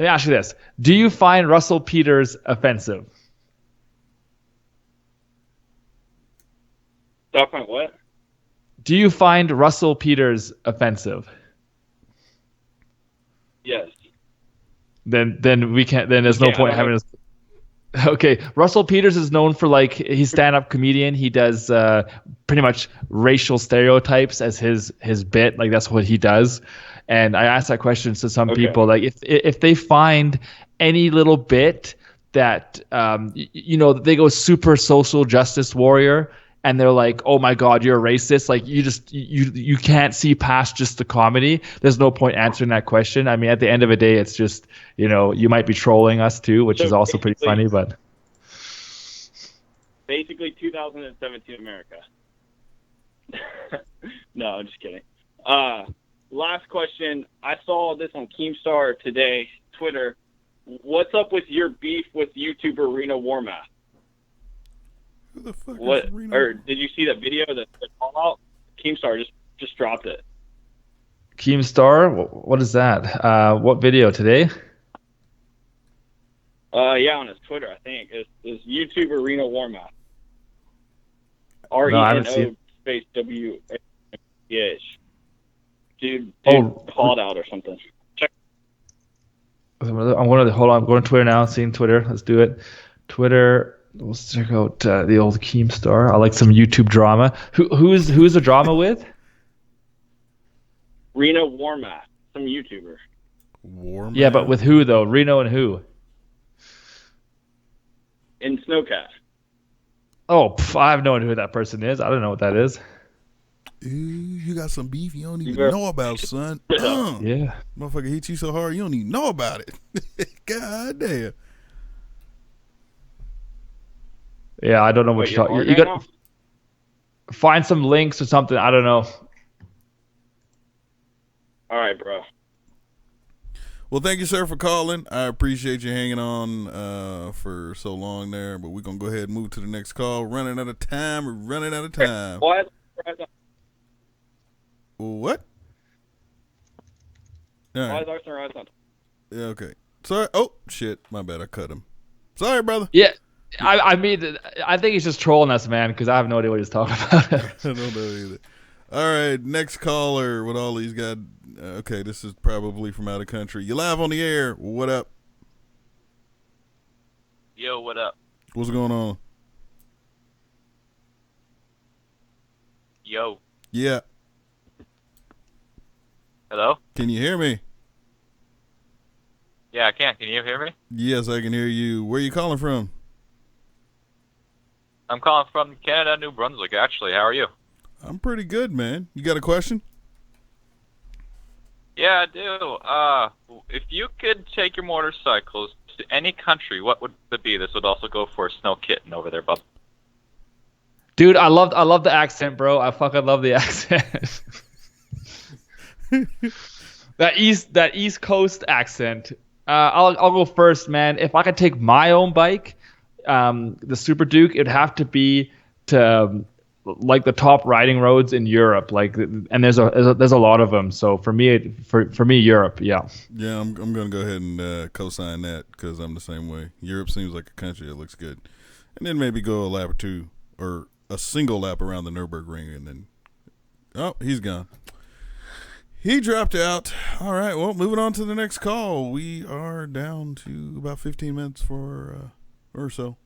ask you this: do you find Russell Peters offensive? Do I find what? Do you find Russell Peters offensive? Yes. Then we can't. Then there's no point having this. Okay, Russell Peters is known for he's stand-up comedian. He does pretty much racial stereotypes as his bit. Like that's what he does. And I asked that question to some people. Like if they find any little bit that they go super social justice warrior. And they're like, "Oh my God, you're a racist!" Like you can't see past just the comedy. There's no point answering that question. I mean, at the end of the day, it's just you might be trolling us too, which is also pretty funny. But basically, 2017 America. No, I'm just kidding. Last question. I saw this on Keemstar today, Twitter. What's up with your beef with YouTuber Rena Warmath? the fuck What? is Reno? Or did you see that video that Fallout Keemstar just dropped it? Keemstar? What is that? What video today? Yeah, on his Twitter, I think. It's YouTuber Reno Warmath. No, I haven't RENO seen. space WH. Dude Oh. called out or something. Check. I'm going to Twitter now. Seeing Twitter. Let's do it. Twitter. Let's check out the old Keemstar. I like some YouTube drama. Who's the drama with? Reno Warmath, some YouTuber. Warmath? Yeah, but with who though? Reno and who? In Snowcat. Oh, I have no idea who that person is. I don't know what that is. Ooh, you got some beef you don't even better- know about, son. Yeah. Motherfucker hit you so hard you don't even know about it. God damn. Yeah, I don't know what Wait, you're you're talking. hard You right got find some links or something. I don't know. All right, bro. Well, thank you, sir, for calling. I appreciate you hanging on for so long there, but we're going to go ahead and move to the next call. Running out of time. Why? What? All Why right. is Arsenal Rise on? Yeah, okay. Sorry. Oh, shit. My bad. I cut him. Sorry, brother. Yeah, I mean, I think he's just trolling us, man, because I have no idea what he's talking about. I don't know either. All right, next caller with all these guys. Okay, this is probably from out of country. You live on the air. What up? Yo, what up? What's going on? Yo. Yeah. Hello? Can you hear me? Yeah, I can. Can you hear me? Yes, I can hear you. Where you calling from? I'm calling from Canada, New Brunswick, actually. How are you? I'm pretty good, man. You got a question? Yeah, I do. If you could take your motorcycles to any country, what would it be? This would also go for Snow Kitten over there, bub. Dude, I love the accent, bro. I fucking love the accent. that East Coast accent. I'll go first, man. If I could take my own bike, the Super Duke, it'd have to be to like the top riding roads in Europe, and there's a lot of them. So for me, Europe, yeah. Yeah, I'm gonna go ahead and co-sign that because I'm the same way. Europe seems like a country that looks good, and then maybe go a lap or two or a single lap around the Nürburgring, and then he's gone. He dropped out. All right, well, moving on to the next call. We are down to about 15 minutes or so.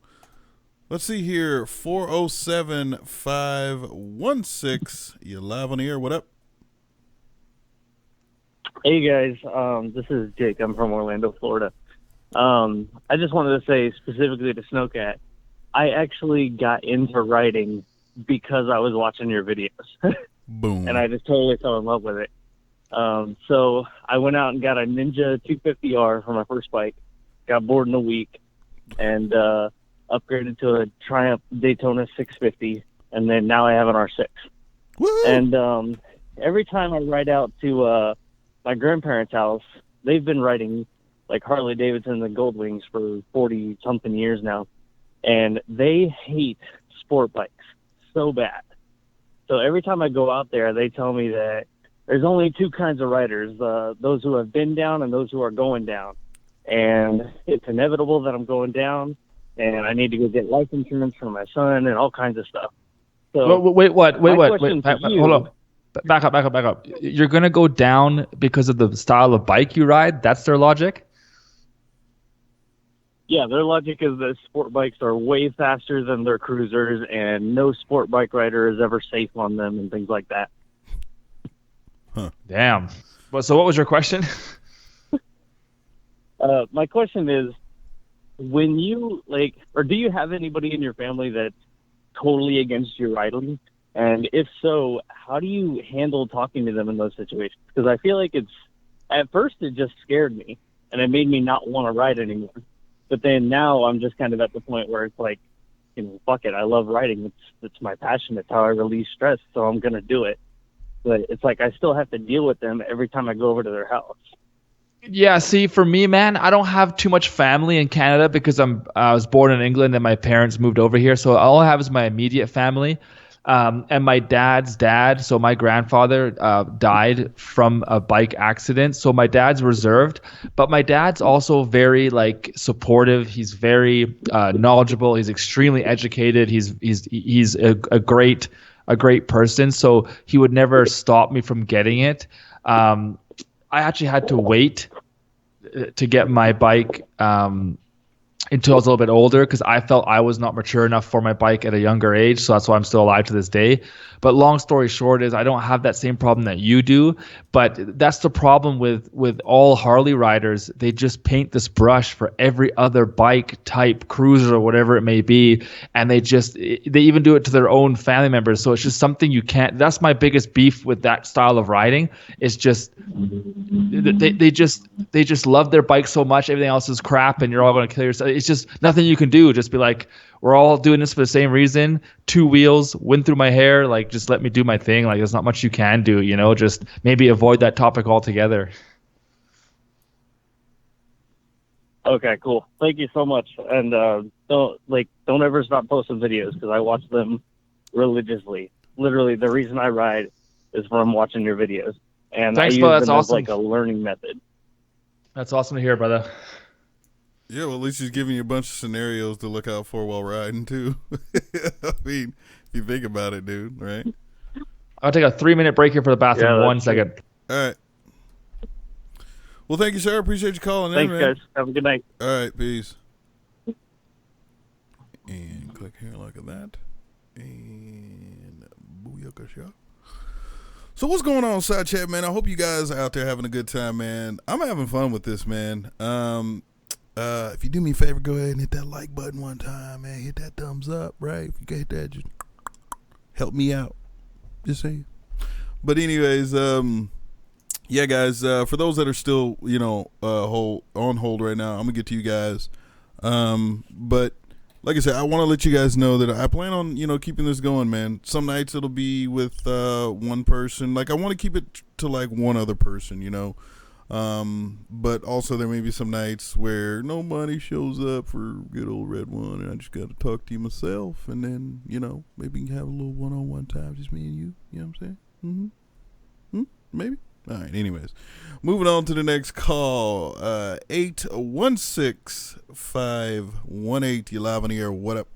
Let's see here. 407-516. You live on the air. What up? Hey guys, this is Jake. I'm from Orlando, Florida. I just wanted to say specifically to Snowcat, I actually got into riding because I was watching your videos. Boom. And I just totally fell in love with it. So I went out and got a Ninja 250R for my first bike, got bored in a week, and upgraded to a Triumph Daytona 650, and then now I have an R6. Woo-hoo! And every time I ride out to my grandparents' house, they've been riding like Harley Davidson and Goldwings for 40-something years now, and they hate sport bikes so bad. So every time I go out there, they tell me that there's only two kinds of riders, those who have been down and those who are going down. And it's inevitable that I'm going down, and I need to go get life insurance for my son and all kinds of stuff. So Wait, what? question to you- Hold on. Back up. You're going to go down because of the style of bike you ride? That's their logic? Yeah, their logic is that sport bikes are way faster than their cruisers, and no sport bike rider is ever safe on them and things like that. Huh. Damn. So what was your question? My question is, when you do you have anybody in your family that's totally against you riding? And if so, how do you handle talking to them in those situations? Because I feel like at first it just scared me and it made me not want to ride anymore. But then now I'm just kind of at the point where it's like, fuck it. I love riding. It's my passion. It's how I release stress. So I'm going to do it. But it's like I still have to deal with them every time I go over to their house. Yeah, see, for me, man, I don't have too much family in Canada because I was born in England and my parents moved over here. So all I have is my immediate family, and my dad's dad. So my grandfather died from a bike accident. So my dad's reserved, but my dad's also very like supportive. He's very knowledgeable. He's extremely educated. He's a great person. So he would never stop me from getting it. I actually had to wait to get my bike until I was a little bit older because I felt I was not mature enough for my bike at a younger age. So that's why I'm still alive to this day. But long story short is I don't have that same problem that you do. But that's the problem with all Harley riders. They just paint this brush for every other bike type, cruiser or whatever it may be. And they even do it to their own family members. So it's just something you can't. That's my biggest beef with that style of riding. It's just they just love their bike so much. Everything else is crap and you're all going to kill yourself. It's just nothing you can do. Just be like, we're all doing this for the same reason. 2 wheels, wind through my hair. Like, just let me do my thing. Like, there's not much you can do, just maybe avoid that topic altogether. Okay, cool. Thank you so much. And don't ever stop posting videos because I watch them religiously. Literally, the reason I ride is from watching your videos. And Thanks, I use bro. That's them awesome. as like a learning method. That's awesome to hear, brother. Yeah, well, at least he's giving you a bunch of scenarios to look out for while riding, too. I mean, if you think about it, dude, right? I'll take a 3-minute break here for the bathroom. 1 second. All right. Well, thank you, sir. Appreciate you calling in, Thanks, man. guys. Have a good night. All right, peace. And click here like that. And booyaka shot. So what's going on, side chat, man? I hope you guys are out there having a good time, man. I'm having fun with this, man. If you do me a favor, go ahead and hit that like button one time, man. Hit that thumbs up, right? If you can hit that, just help me out. Just saying. But anyways, yeah, guys. For those that are still, on hold right now, I'm gonna get to you guys. But like I said, I want to let you guys know that I plan on, keeping this going, man. Some nights it'll be with one person. Like, I want to keep it to like one other person, but also there may be some nights where nobody shows up for good old Red One, and I just got to talk to you myself, and then, maybe we can have a little one-on-one time, just me and you. You know what I'm saying? Maybe. All right, anyways. Moving on to the next call. 816-518. You live on the air. What up?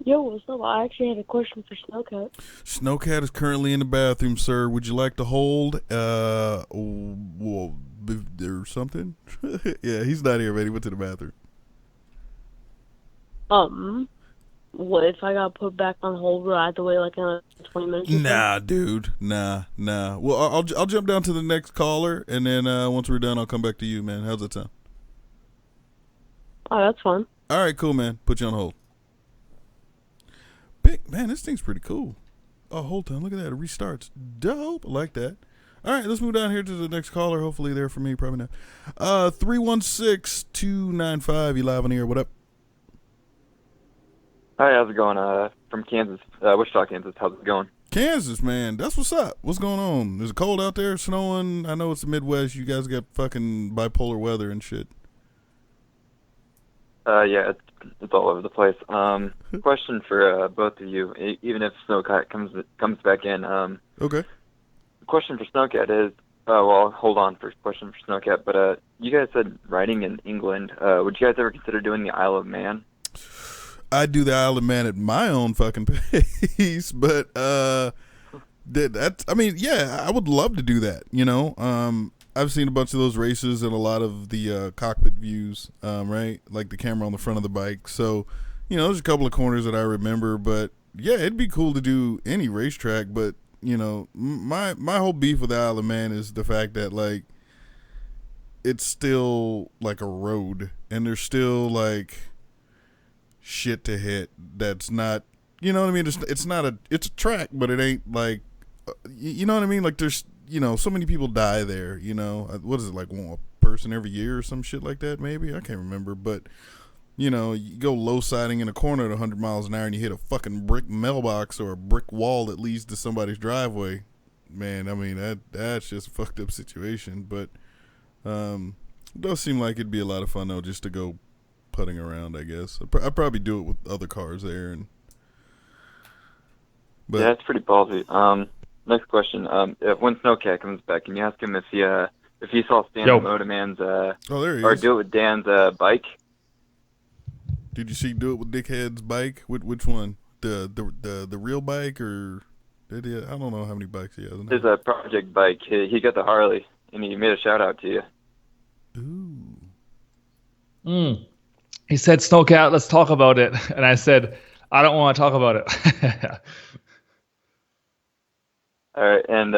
Yo, what's up? I actually had a question for Snowcat. Snowcat is currently in the bathroom, sir. Would you like to hold? Well, there's something? Yeah, he's not here, man. He went to the bathroom. What if I got put back on hold? Will I have to wait like another 20 minutes? Nah, dude. Nah. Well, I'll jump down to the next caller, and then once we're done, I'll come back to you, man. How's that sound? Oh, that's fine. All right, cool, man. Put you on hold. Man, this thing's pretty cool. Oh, hold on. Look at that. It restarts. Dope. I like that. All right, let's move down here to the next caller. Hopefully they're for me. Probably not. 316-295. You live on the air. What up? Hi, how's it going? From Kansas, Wichita, Kansas. How's it going? Kansas, man. That's what's up. What's going on? Is it cold out there? Snowing? I know it's the Midwest. You guys got fucking bipolar weather and shit. Yeah, it's all over the place. Question for both of you, even if Snowcat comes back in. Okay. The question for Snowcat is, well, hold on for question for Snowcat, but you guys said riding in England. Would you guys ever consider doing the Isle of Man? I do the Isle of Man at my own fucking pace, but I mean, yeah, I would love to do that. I've seen a bunch of those races and a lot of the cockpit views, right? Like the camera on the front of the bike. So, there's a couple of corners that I remember, but yeah, it'd be cool to do any racetrack. But, my whole beef with the Isle of Man is the fact that, like, it's still like a road and there's still like shit to hit that's not, you know what I mean? It's a track, but it ain't like, you know what I mean? Like there's, so many people die there, what is it, like one person every year or some shit like that, maybe? I can't remember, but you go low siding in a corner at 100 miles an hour and you hit a fucking brick mailbox or a brick wall that leads to somebody's driveway. man, I mean that's just a fucked up situation. But it does seem like it'd be a lot of fun though, just to go putting around. I guess I'd probably do it with other cars there. And but Yeah, it's pretty ballsy. Next question. When Snowcat comes back, can you ask him if he saw Stan Yo. Motorman's oh, there he or is. do it with Dan's bike? Did you see do it with Dickhead's bike? Which one? The real bike or did he? I don't know how many bikes he has. His project bike. He got the Harley, and he made a shout out to you. He said, Snowcat, let's talk about it. And I said, I don't want to talk about it. All right, and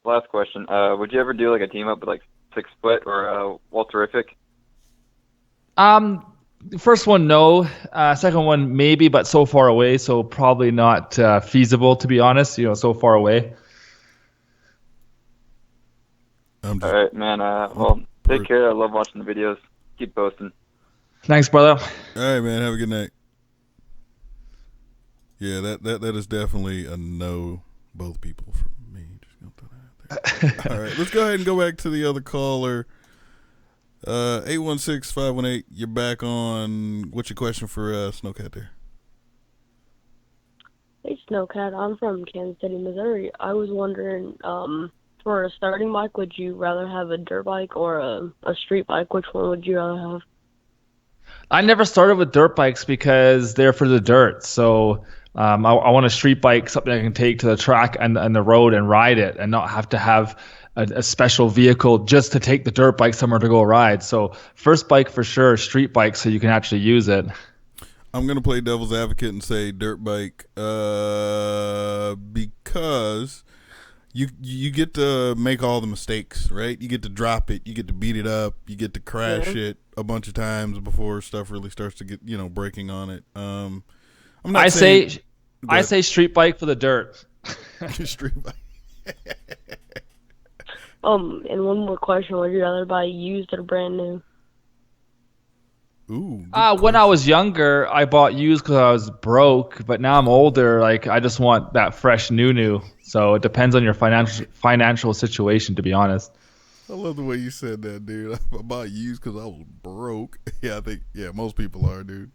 last question. Would you ever do like a team up with like 6 Foot or Walterific? First one, no. Second one, maybe, but so far away, so probably not feasible, to be honest. So far away. All right, man. Well, take care. I love watching the videos. Keep posting. Thanks, brother. All right, man. Have a good night. Yeah, that is definitely a no. Both people for me. Just gonna throw that out there. All right, let's go ahead and go back to the other caller. 816-518. You're back on. What's your question for Snowcat there? Hey, Snowcat. I'm from Kansas City, Missouri. I was wondering, for a starting bike, would you rather have a dirt bike or a street bike? Which one would you rather have? I never started with dirt bikes because they're for the dirt. So I want a street bike, something I can take to the track and the road and ride it and not have to have a special vehicle just to take the dirt bike somewhere to go ride. So first bike for sure, street bike, so you can actually use it. I'm going to play devil's advocate and say dirt bike because you get to make all the mistakes, right? You get to drop it, you get to beat it up, you get to crash it a bunch of times before stuff really starts to get, breaking on it. I'm not I saying, say street bike for the dirt. Street bike. And one more question. Would you rather buy used or brand new? Ooh. When I was younger, I bought used because I was broke, but now I'm older. Like I just want that fresh new. So it depends on your financial situation, to be honest. I love the way you said that, dude. I bought used because I was broke. Yeah, I think most people are, dude.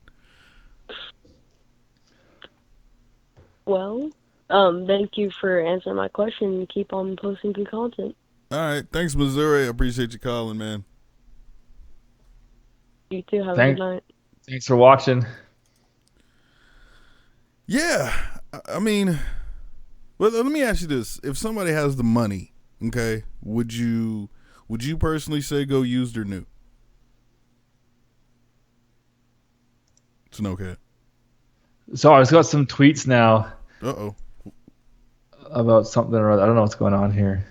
Well, thank you for answering my question. Keep on posting good content. All right, thanks, Missouri. I appreciate you calling, man. You too. Have a good night. Thanks for watching. Yeah, I mean, well, let me ask you this: if somebody has the money, okay, would you personally say go used or new? Snowcat. So I've got some tweets now. Uh-oh. About something or other. I don't know what's going on here.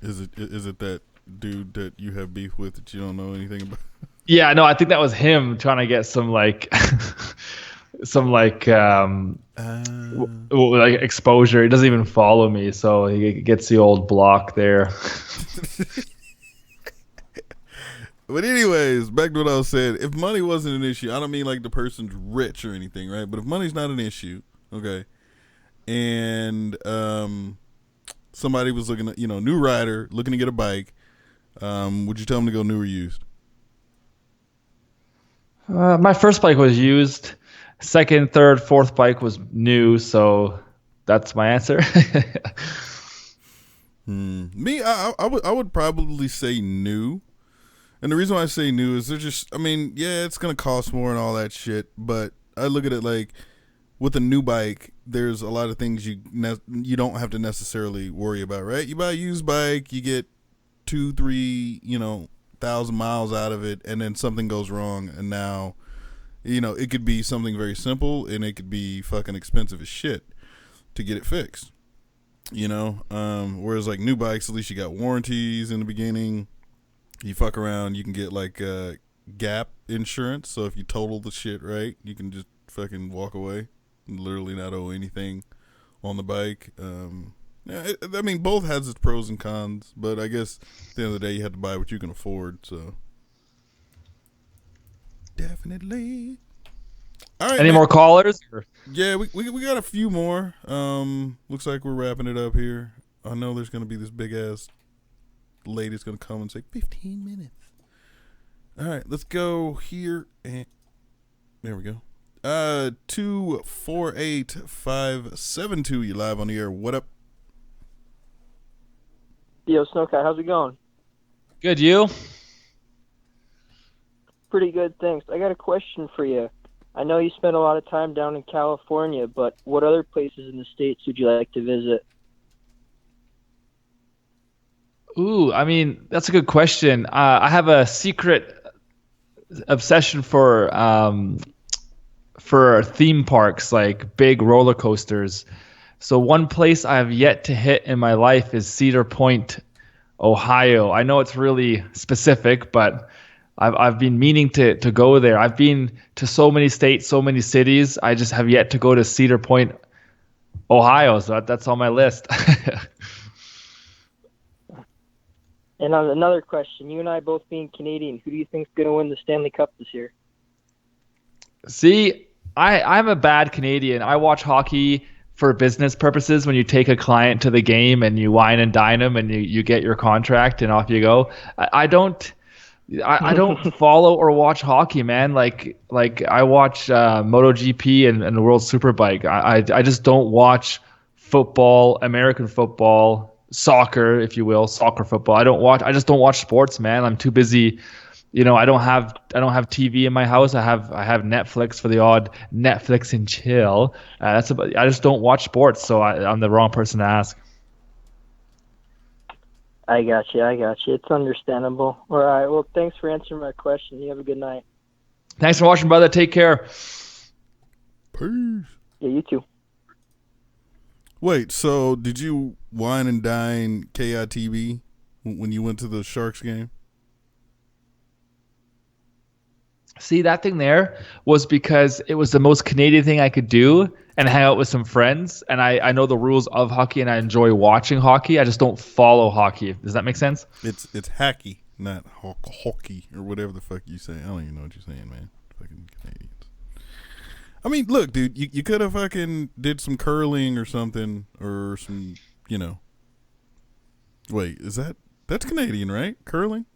Is it that dude that you have beef with that you don't know anything about? Yeah, no, I think that was him trying to get some like exposure. He doesn't even follow me, so he gets the old block there. But anyways, back to what I was saying. If money wasn't an issue, I don't mean like the person's rich or anything, right? But if money's not an issue, okay, and somebody was looking at, new rider looking to get a bike, would you tell them to go new or used? My first bike was used. Second, third, fourth bike was new, so that's my answer. Me, I would probably say new. And the reason why I say new is it's going to cost more and all that shit. But I look at it like with a new bike, there's a lot of things you don't have to necessarily worry about, right? You buy a used bike, you get 2,000-3,000 miles out of it, and then something goes wrong, and now, it could be something very simple, and it could be fucking expensive as shit to get it fixed. Whereas like new bikes, at least you got warranties in the beginning. You fuck around, you can get like gap insurance, so if you total the shit right, you can just fucking walk away and literally not owe anything on the bike. Both has its pros and cons, but I guess at the end of the day, you have to buy what you can afford. So definitely. All right, Any man. more callers? Or? Yeah, we got a few more. Looks like we're wrapping it up here. I know there's gonna be this big ass lady's gonna come and say 15 minutes. All right, let's go here and there we go. 248572. You live on the air. What up? Yo, Snowcat, how's it going? Good, you? Pretty good, thanks. I got a question for you. I know you spent a lot of time down in California, but what other places in the States would you like to visit? Ooh, I mean, that's a good question. I have a secret obsession for theme parks, like big roller coasters. So one place I have yet to hit in my life is Cedar Point, Ohio. I know it's really specific, but I've been meaning to go there. I've been to so many states, so many cities. I just have yet to go to Cedar Point, Ohio. So that's on my list. And on another question, you and I both being Canadian, who do you think's going to win the Stanley Cup this year? See, I'm a bad Canadian. I watch hockey for business purposes. When you take a client to the game and you wine and dine them and you get your contract and off you go. I don't follow or watch hockey, man. Like I watch MotoGP and the World Superbike. I just don't watch football, American football, soccer, if you will, soccer football. I just don't watch sports, man. I'm too busy. You know, I don't have TV in my house. I have Netflix for the odd Netflix and chill. I just don't watch sports, so I'm the wrong person to ask. I got you. It's understandable. All right. Well, thanks for answering my question. You have a good night. Thanks for watching, brother. Take care. Peace. Yeah, you too. Wait, so did you wine and dine KITB when you went to the Sharks game? See, that thing there was because it was the most Canadian thing I could do and hang out with some friends. And I know the rules of hockey and I enjoy watching hockey. I just don't follow hockey. Does that make sense? It's hacky, not hockey or whatever the fuck you say. I don't even know what you're saying, man. Fucking Canadians. I mean, look, dude, you could have fucking did some curling or something or some, you know. Wait, that's Canadian, right? Curling?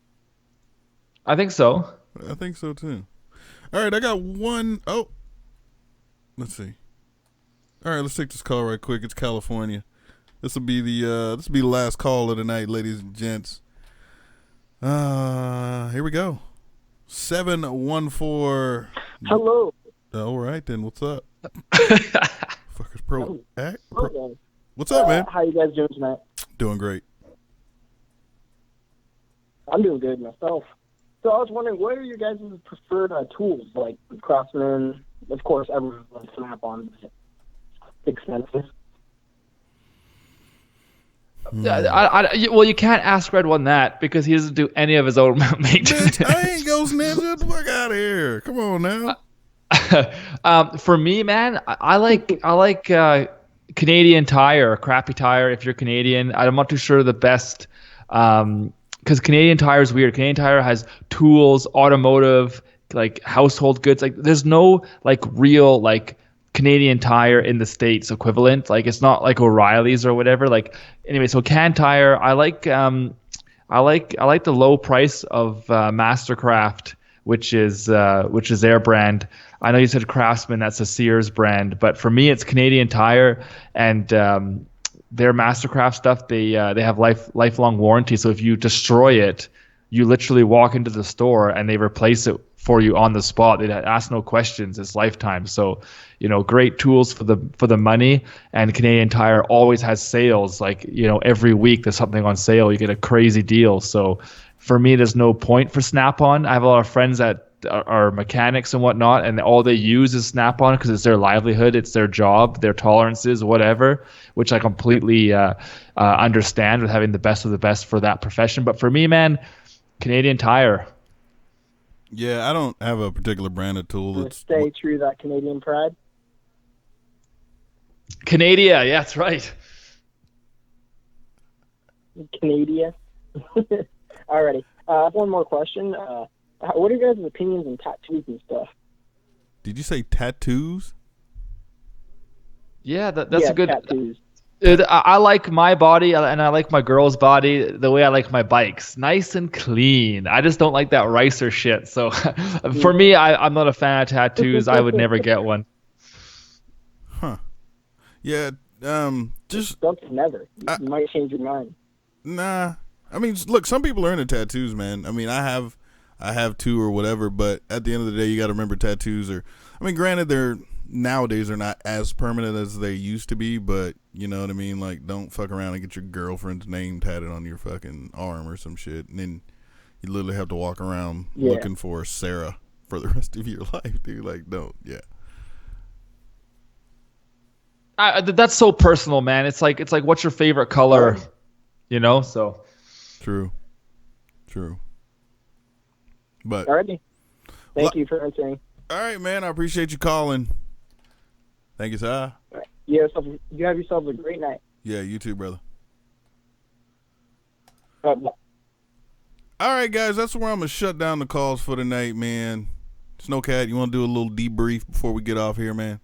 I think so. I think so too. All right, I got one. Oh, let's see. All right, let's take this call right quick. It's California. This will be the last call of the night, ladies and gents. Here we go. 714. Hello. All right then. What's up? Fuckers pro. What's up, man? How you guys doing tonight? Doing great. I'm doing good myself. So I was wondering, what are your guys' preferred tools? Like Craftsman, of course, everyone's on Snap-on, expensive. Well, you can't ask Red One that because he doesn't do any of his own maintenance. Bitch, I ain't Ghost Ninja. Get the fuck out of here. Come on now. For me, man, I like Canadian Tire, Crappy Tire. If you're Canadian, I'm not too sure the best. Because Canadian Tire is weird. Canadian Tire has tools, automotive, like household goods. Like there's no like real like Canadian Tire in the States equivalent. Like it's not like O'Reilly's or whatever. Like anyway, so Can Tire, I like the low price of Mastercraft, which is their brand. I know you said Craftsman, that's a Sears brand, but for me it's Canadian Tire and their Mastercraft stuff, they have lifelong warranty. So if you destroy it, you literally walk into the store and they replace it for you on the spot. They ask no questions. It's lifetime. So, you know, great tools for the money. And Canadian Tire always has sales. Like, you know, every week there's something on sale. You get a crazy deal. So for me, there's no point for Snap-on. I have a lot of friends that are mechanics and whatnot, and all they use is Snap-on because it's their livelihood, it's their job, their tolerances, whatever, which I completely understand with having the best of the best for that profession. But for me, man, Canadian Tire. Yeah, I don't have a particular brand of tool. Stay true to that Canadian pride. Canada, yeah, that's right. Canada. Alrighty. I have one more question. What are your guys' opinions on tattoos and stuff? Did you say tattoos? Yeah, that's a good. Tattoos. I like my body and I like my girl's body the way I like my bikes, nice and clean. I just don't like that ricer shit. So for me, I'm not a fan of tattoos. I would never get one. Huh. Yeah. Just don't never. You might change your mind. Nah. I mean, look, some people are into tattoos, man. I mean, I have two or whatever, but at the end of the day, you got to remember tattoos are. I mean, granted, nowadays they're not as permanent as they used to be, but you know what I mean. Like, don't fuck around and get your girlfriend's name tatted on your fucking arm or some shit, and then you literally have to walk around looking for Sarah for the rest of your life, dude. Like, don't. Yeah. That's so personal, man. It's like what's your favorite color, you know? So true. But alrighty, thank you for answering. All right, man. I appreciate you calling. Thank you, sir. Right. You have yourself a great night. Yeah, you too, brother. Bye. All right, guys. That's where I'm gonna shut down the calls for tonight, man. Snowcat, you want to do a little debrief before we get off here, man?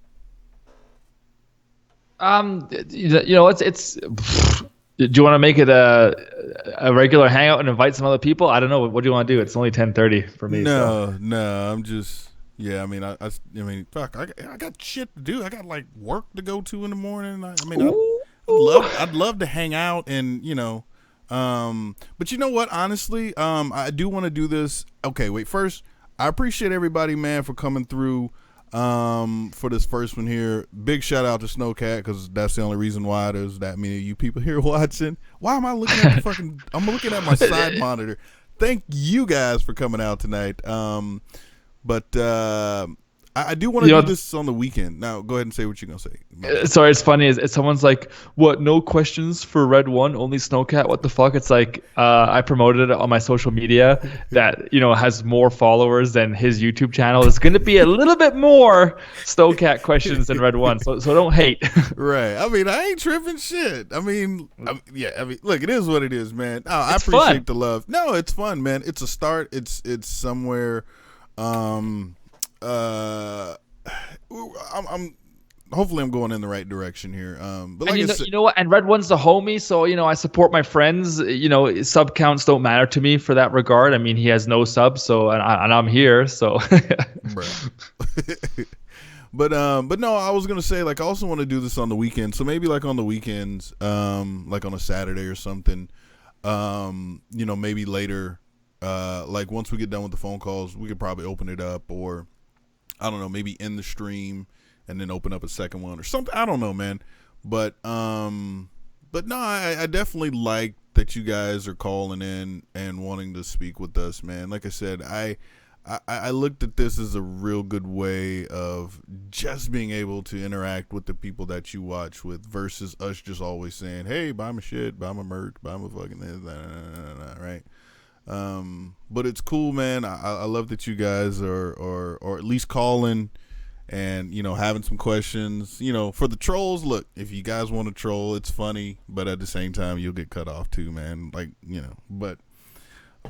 You know, it's. Do you want to make it a regular hangout and invite some other people? I don't know. What do you want to do? It's only 10:30 for me. No. I'm just. Yeah, I mean, I mean, fuck. I got shit to do. I got like work to go to in the morning. I mean, I'd love to hang out and you know, but you know what? Honestly, I do want to do this. Okay, wait. First, I appreciate everybody, man, for coming through. For this first one here, big shout out to Snowcat because that's the only reason why there's that many of you people here watching. Why am I looking at the fucking? I'm looking at my side monitor. Thank you guys for coming out tonight. But I do want to do this on the weekend. Now, go ahead and say what you're gonna say. Sorry, it's funny. Is someone's like, "What? No questions for Red One? Only Snowcat? What the fuck?" It's like I promoted it on my social media that has more followers than his YouTube channel. It's going to be a little bit more Snowcat questions than Red One. So don't hate. Right. I mean, I ain't tripping shit. I mean, yeah. I mean, look, it is what it is, man. Oh, I appreciate fun. The love. No, it's fun, man. It's a start. It's somewhere. Hopefully I'm going in the right direction here. But like you know what? And Red One's the homie, so I support my friends. Sub counts don't matter to me for that regard. I mean, he has no subs, so and I'm here, so. But no, I was gonna say like I also want to do this on the weekend. So maybe like on the weekends, like on a Saturday or something. Maybe later. Like once we get done with the phone calls, we could probably open it up, or I don't know, maybe end the stream and then open up a second one or something. I don't know, man. But no, I definitely like that you guys are calling in and wanting to speak with us, man. Like I said, I looked at this as a real good way of just being able to interact with the people that you watch with versus us just always saying, hey, buy my shit, buy my merch, buy my fucking this, right? But it's cool, man. I love that you guys are at least calling and, having some questions, for the trolls. Look, if you guys want to troll, it's funny, but at the same time, you'll get cut off too, man. Like, but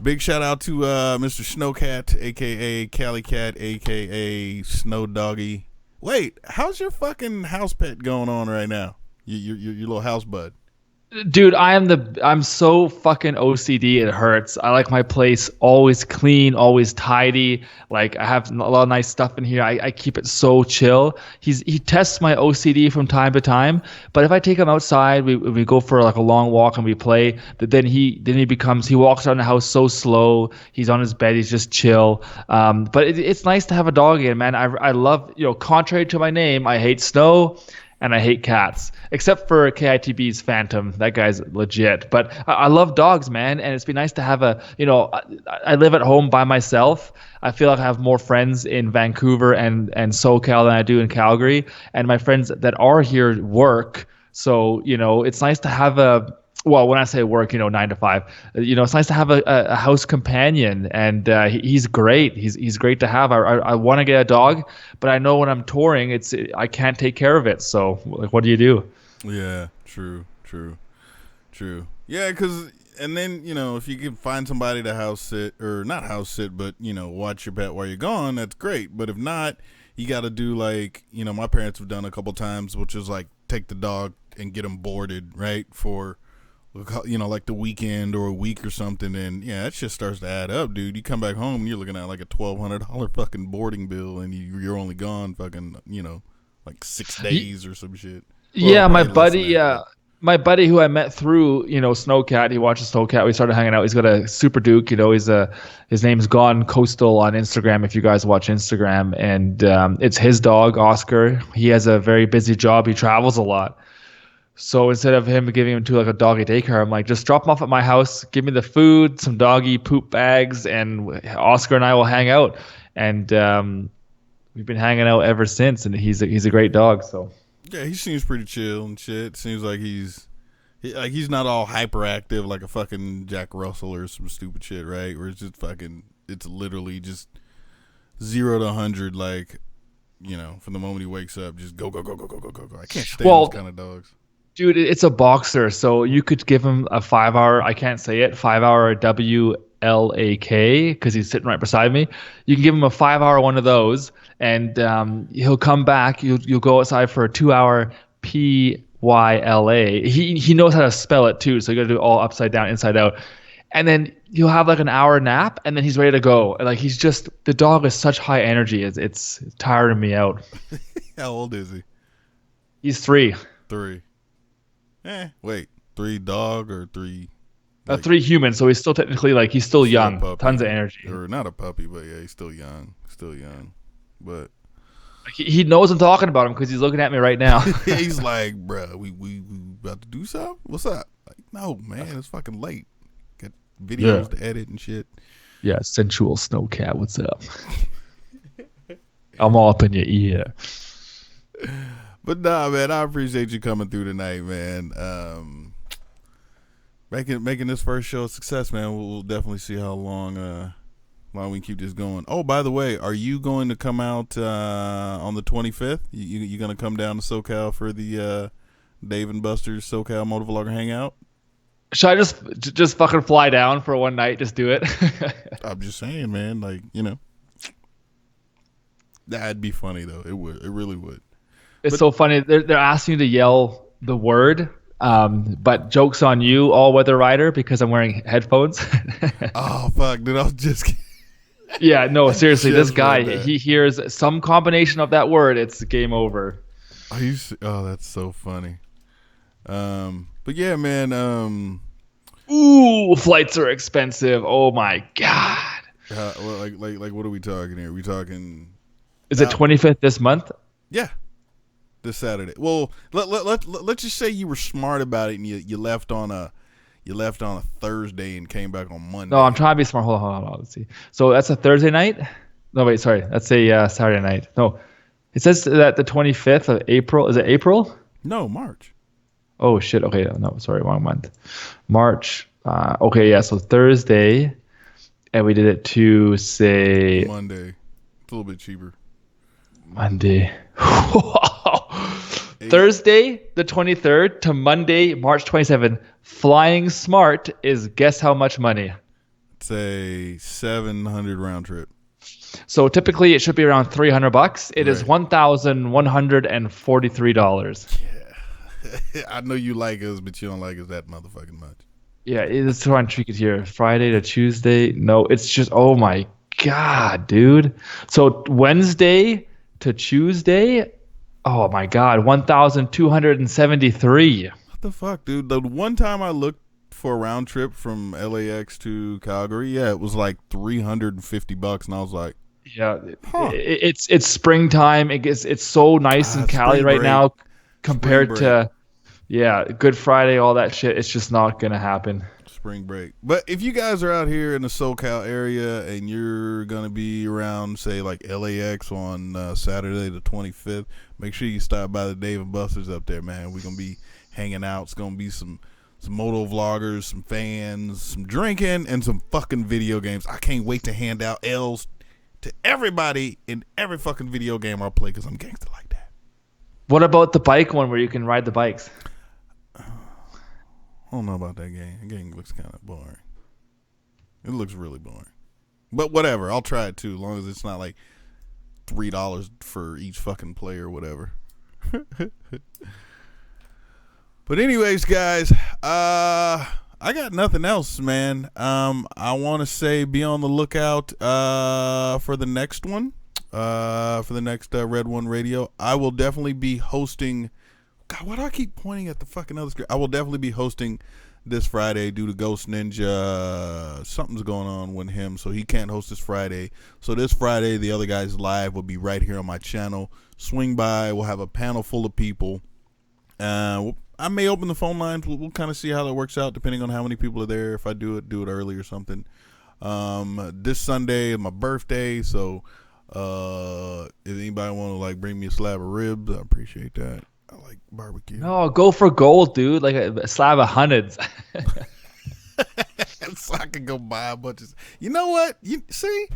big shout out to, Mr. Snowcat, AKA Cali Cat, AKA Snow Doggy. Wait, how's your fucking house pet going on right now? Your little house bud. Dude, I'm so fucking OCD, it hurts. I like my place always clean, always tidy. Like I have a lot of nice stuff in here. I keep it so chill. He tests my OCD from time to time, but if I take him outside, we go for like a long walk and we play, then he walks around the house so slow. He's on his bed, he's just chill. But it's nice to have a dog again, man. I love, contrary to my name, I hate snow. And I hate cats, except for KITB's Phantom. That guy's legit. But I love dogs, man. And it's been nice to have I live at home by myself. I feel like I have more friends in Vancouver and SoCal than I do in Calgary. And my friends that are here work. So, it's nice to have when I say work, 9 to 5, it's nice to have a house companion, and he's great. He's great to have. I want to get a dog, but I know when I'm touring, I can't take care of it. So like, what do you do? Yeah, true. Yeah, and then, if you can find somebody to house sit, or not house sit, but, watch your pet while you're gone, that's great. But if not, you got to do like, you know, my parents have done a couple times, which is like take the dog and get him boarded, right, for, you know, like the weekend or a week or something. And yeah, that shit starts to add up, dude. You come back home and you're looking at like a $1,200 fucking boarding bill, and you're only gone fucking, you know, like 6 days or some shit. Yeah, Well, my probably less than buddy, that, my buddy who I met through, you know, Snowcat. He watches Snowcat. We started hanging out. He's got a Super Duke. You know, his name's Gone Coastal on Instagram. If you guys watch Instagram, and it's his dog Oscar. He has a very busy job. He travals a lot. So instead of him giving him to like a doggy daycare, I'm like, just drop him off at my house. Give me the food, some doggy poop bags, and Oscar and I will hang out. And we've been hanging out ever since. And he's a great dog. So. yeah, he seems pretty chill and shit. Seems like he's not all hyperactive like a fucking Jack Russell or some stupid shit, right? Where it's just fucking, it's literally just 0 to 100, like, you know, from the moment he wakes up, just go, go, go, go, go, go, go, go. I can't stand those kind of dogs. Dude, it's a boxer, so you could give him a 5-hour, I can't say it, 5-hour WLAK, because he's sitting right beside me. You can give him a 5-hour one of those, and he'll come back. You'll go outside for a 2-hour PYLA. He knows how to spell it too, so you got to do it all upside down, inside out. And then you'll have like an hour nap, and then he's ready to go. And like, he's just, the dog is such high energy. It's tiring me out. How old is he? He's 3. 3. Wait, 3 dog or 3? 3 human, so he's still technically like, he's still young, tons of energy. Or not a puppy, but yeah, he's still young, but he knows I'm talking about him because he's looking at me right now. he's like, bruh, we about to do something? What's up? Like, no, man, it's fucking late. Got videos to edit and shit. Yeah, sensual Snowcat, what's up? I'm all up in your ear. But nah, man, I appreciate you coming through tonight, man. Making this first show a success, man. We'll definitely see how long we can keep this going. Oh, by the way, are you going to come out on the 25th? You going to come down to SoCal for the Dave and Buster's SoCal Motovlogger Hangout? Should I just fucking fly down for one night? Just do it. I'm just saying, man. Like, you know, that'd be funny though. It would. It really would. It's so funny. They're asking you to yell the word, but joke's on you, all-weather rider, because I'm wearing headphones. Oh, fuck, dude. I was just... Yeah, no, seriously. This guy, he hears some combination of that word, it's game over. Oh, that's so funny. But yeah, man. Ooh, flights are expensive. Oh, my God. Like, what are we talking here? We talking... Is it 25th this month? Yeah. This Saturday. Well, let's just say you were smart about it and you left on a Thursday and came back on Monday. No, I'm trying to be smart. Hold on. Let's see. So that's a Thursday night? No, wait, sorry. That's a Saturday night. No, it says that the 25th of April. Is it April? No, March. Oh shit. Okay, no, sorry, wrong month. March. Okay, yeah. So Thursday, and we did it to say Monday. It's a little bit cheaper. Monday. Thursday, the 23rd to Monday, March 27th. Flying Smart is guess how much money? It's a 700 round trip. So typically it should be around $300. It is $1,143. Yeah. I know you like us, but you don't like us that motherfucking much. Yeah, it's trying to tweak it here. Friday to Tuesday. No, it's just, oh my God, dude. So Wednesday to Tuesday. Oh my God, 1,273. What the fuck, dude? The one time I looked for a round trip from LAX to Calgary, yeah, it was like $350, and I was like, yeah, it's springtime. It's so nice in Cali right now compared to, yeah, Good Friday, all that shit. It's just not gonna happen. Spring break. But if you guys are out here in the SoCal area and you're gonna be around, say, like LAX on Saturday the 25th, make sure you stop by the Dave and Buster's up there, man. We're gonna be hanging out. It's gonna be some moto vloggers, some fans, some drinking, and some fucking video games. I can't wait to hand out L's to everybody in every fucking video game I'll play because I'm gangster like that. What about the bike one where you can ride the bikes? I don't know about that game. That game looks kind of boring. It looks really boring. But whatever. I'll try it too, as long as it's not like $3 for each fucking player or whatever. But anyways, guys, I got nothing else, man. I want to say be on the lookout for the next one, for the next Red One Radio. I will definitely be hosting. God, why do I keep pointing at the fucking other screen? I will definitely be hosting this Friday due to Ghost Ninja. Something's going on with him, so he can't host this Friday. So this Friday, the other guys live will be right here on my channel. Swing by. We'll have a panel full of people. I may open the phone lines. We'll kind of see how that works out, depending on how many people are there. If I do it early or something. This Sunday is my birthday, so if anybody want to like bring me a slab of ribs, I appreciate that. I like barbecue. No, go for gold, dude. Like a slab of hundreds. So I can go buy a bunch of. You know what? You see,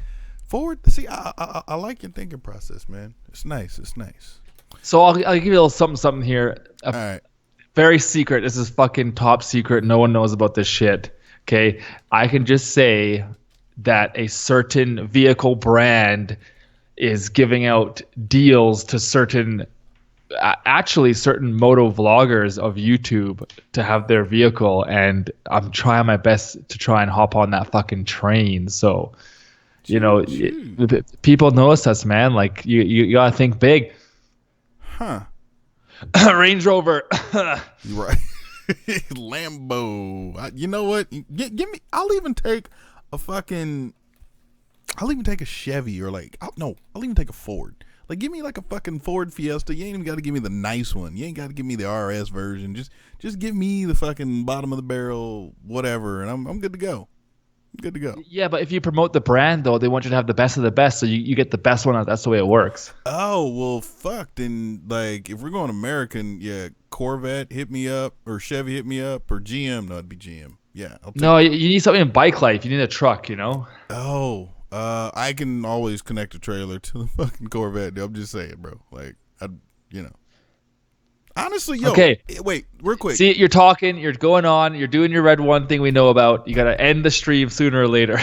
forward. See, I like your thinking process, man. It's nice. It's nice. So I'll give you a little something here. All right. Very secret. This is fucking top secret. No one knows about this shit. Okay. I can just say that a certain vehicle brand is giving out deals to certain moto vloggers of YouTube to have their vehicle, and I'm trying my best to try and hop on that fucking train. So, people notice us, man. Like you gotta think big. Huh. Range Rover. You're right. Lambo. You know what? Give me. I'll even take a Chevy or I'll even take a Ford. Like, give me like a fucking Ford Fiesta. You ain't even got to give me the nice one. You ain't got to give me the RS version. Just give me the fucking bottom of the barrel, whatever, and I'm good to go. I'm good to go. Yeah, but if you promote the brand, though, they want you to have the best of the best, so you get the best one. That's the way it works. Oh, well, fuck. Then, like, if we're going American, yeah, Corvette, hit me up, or Chevy, hit me up, or GM. No, it'd be GM. Yeah. No, you need something in bike life. You need a truck, Oh, I can always connect a trailer to the fucking Corvette. I'm just saying, bro. Like, honestly, yo. Okay. Wait, real quick. See, you're talking, you're going on, you're doing your Red One thing we know about. You got to end the stream sooner or later.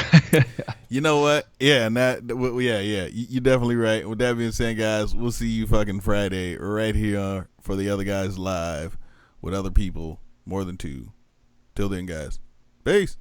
You know what? Yeah, and yeah. You're definitely right. With that being said, guys, we'll see you fucking Friday right here for the other guys live with other people, more than two. Till then, guys. Peace.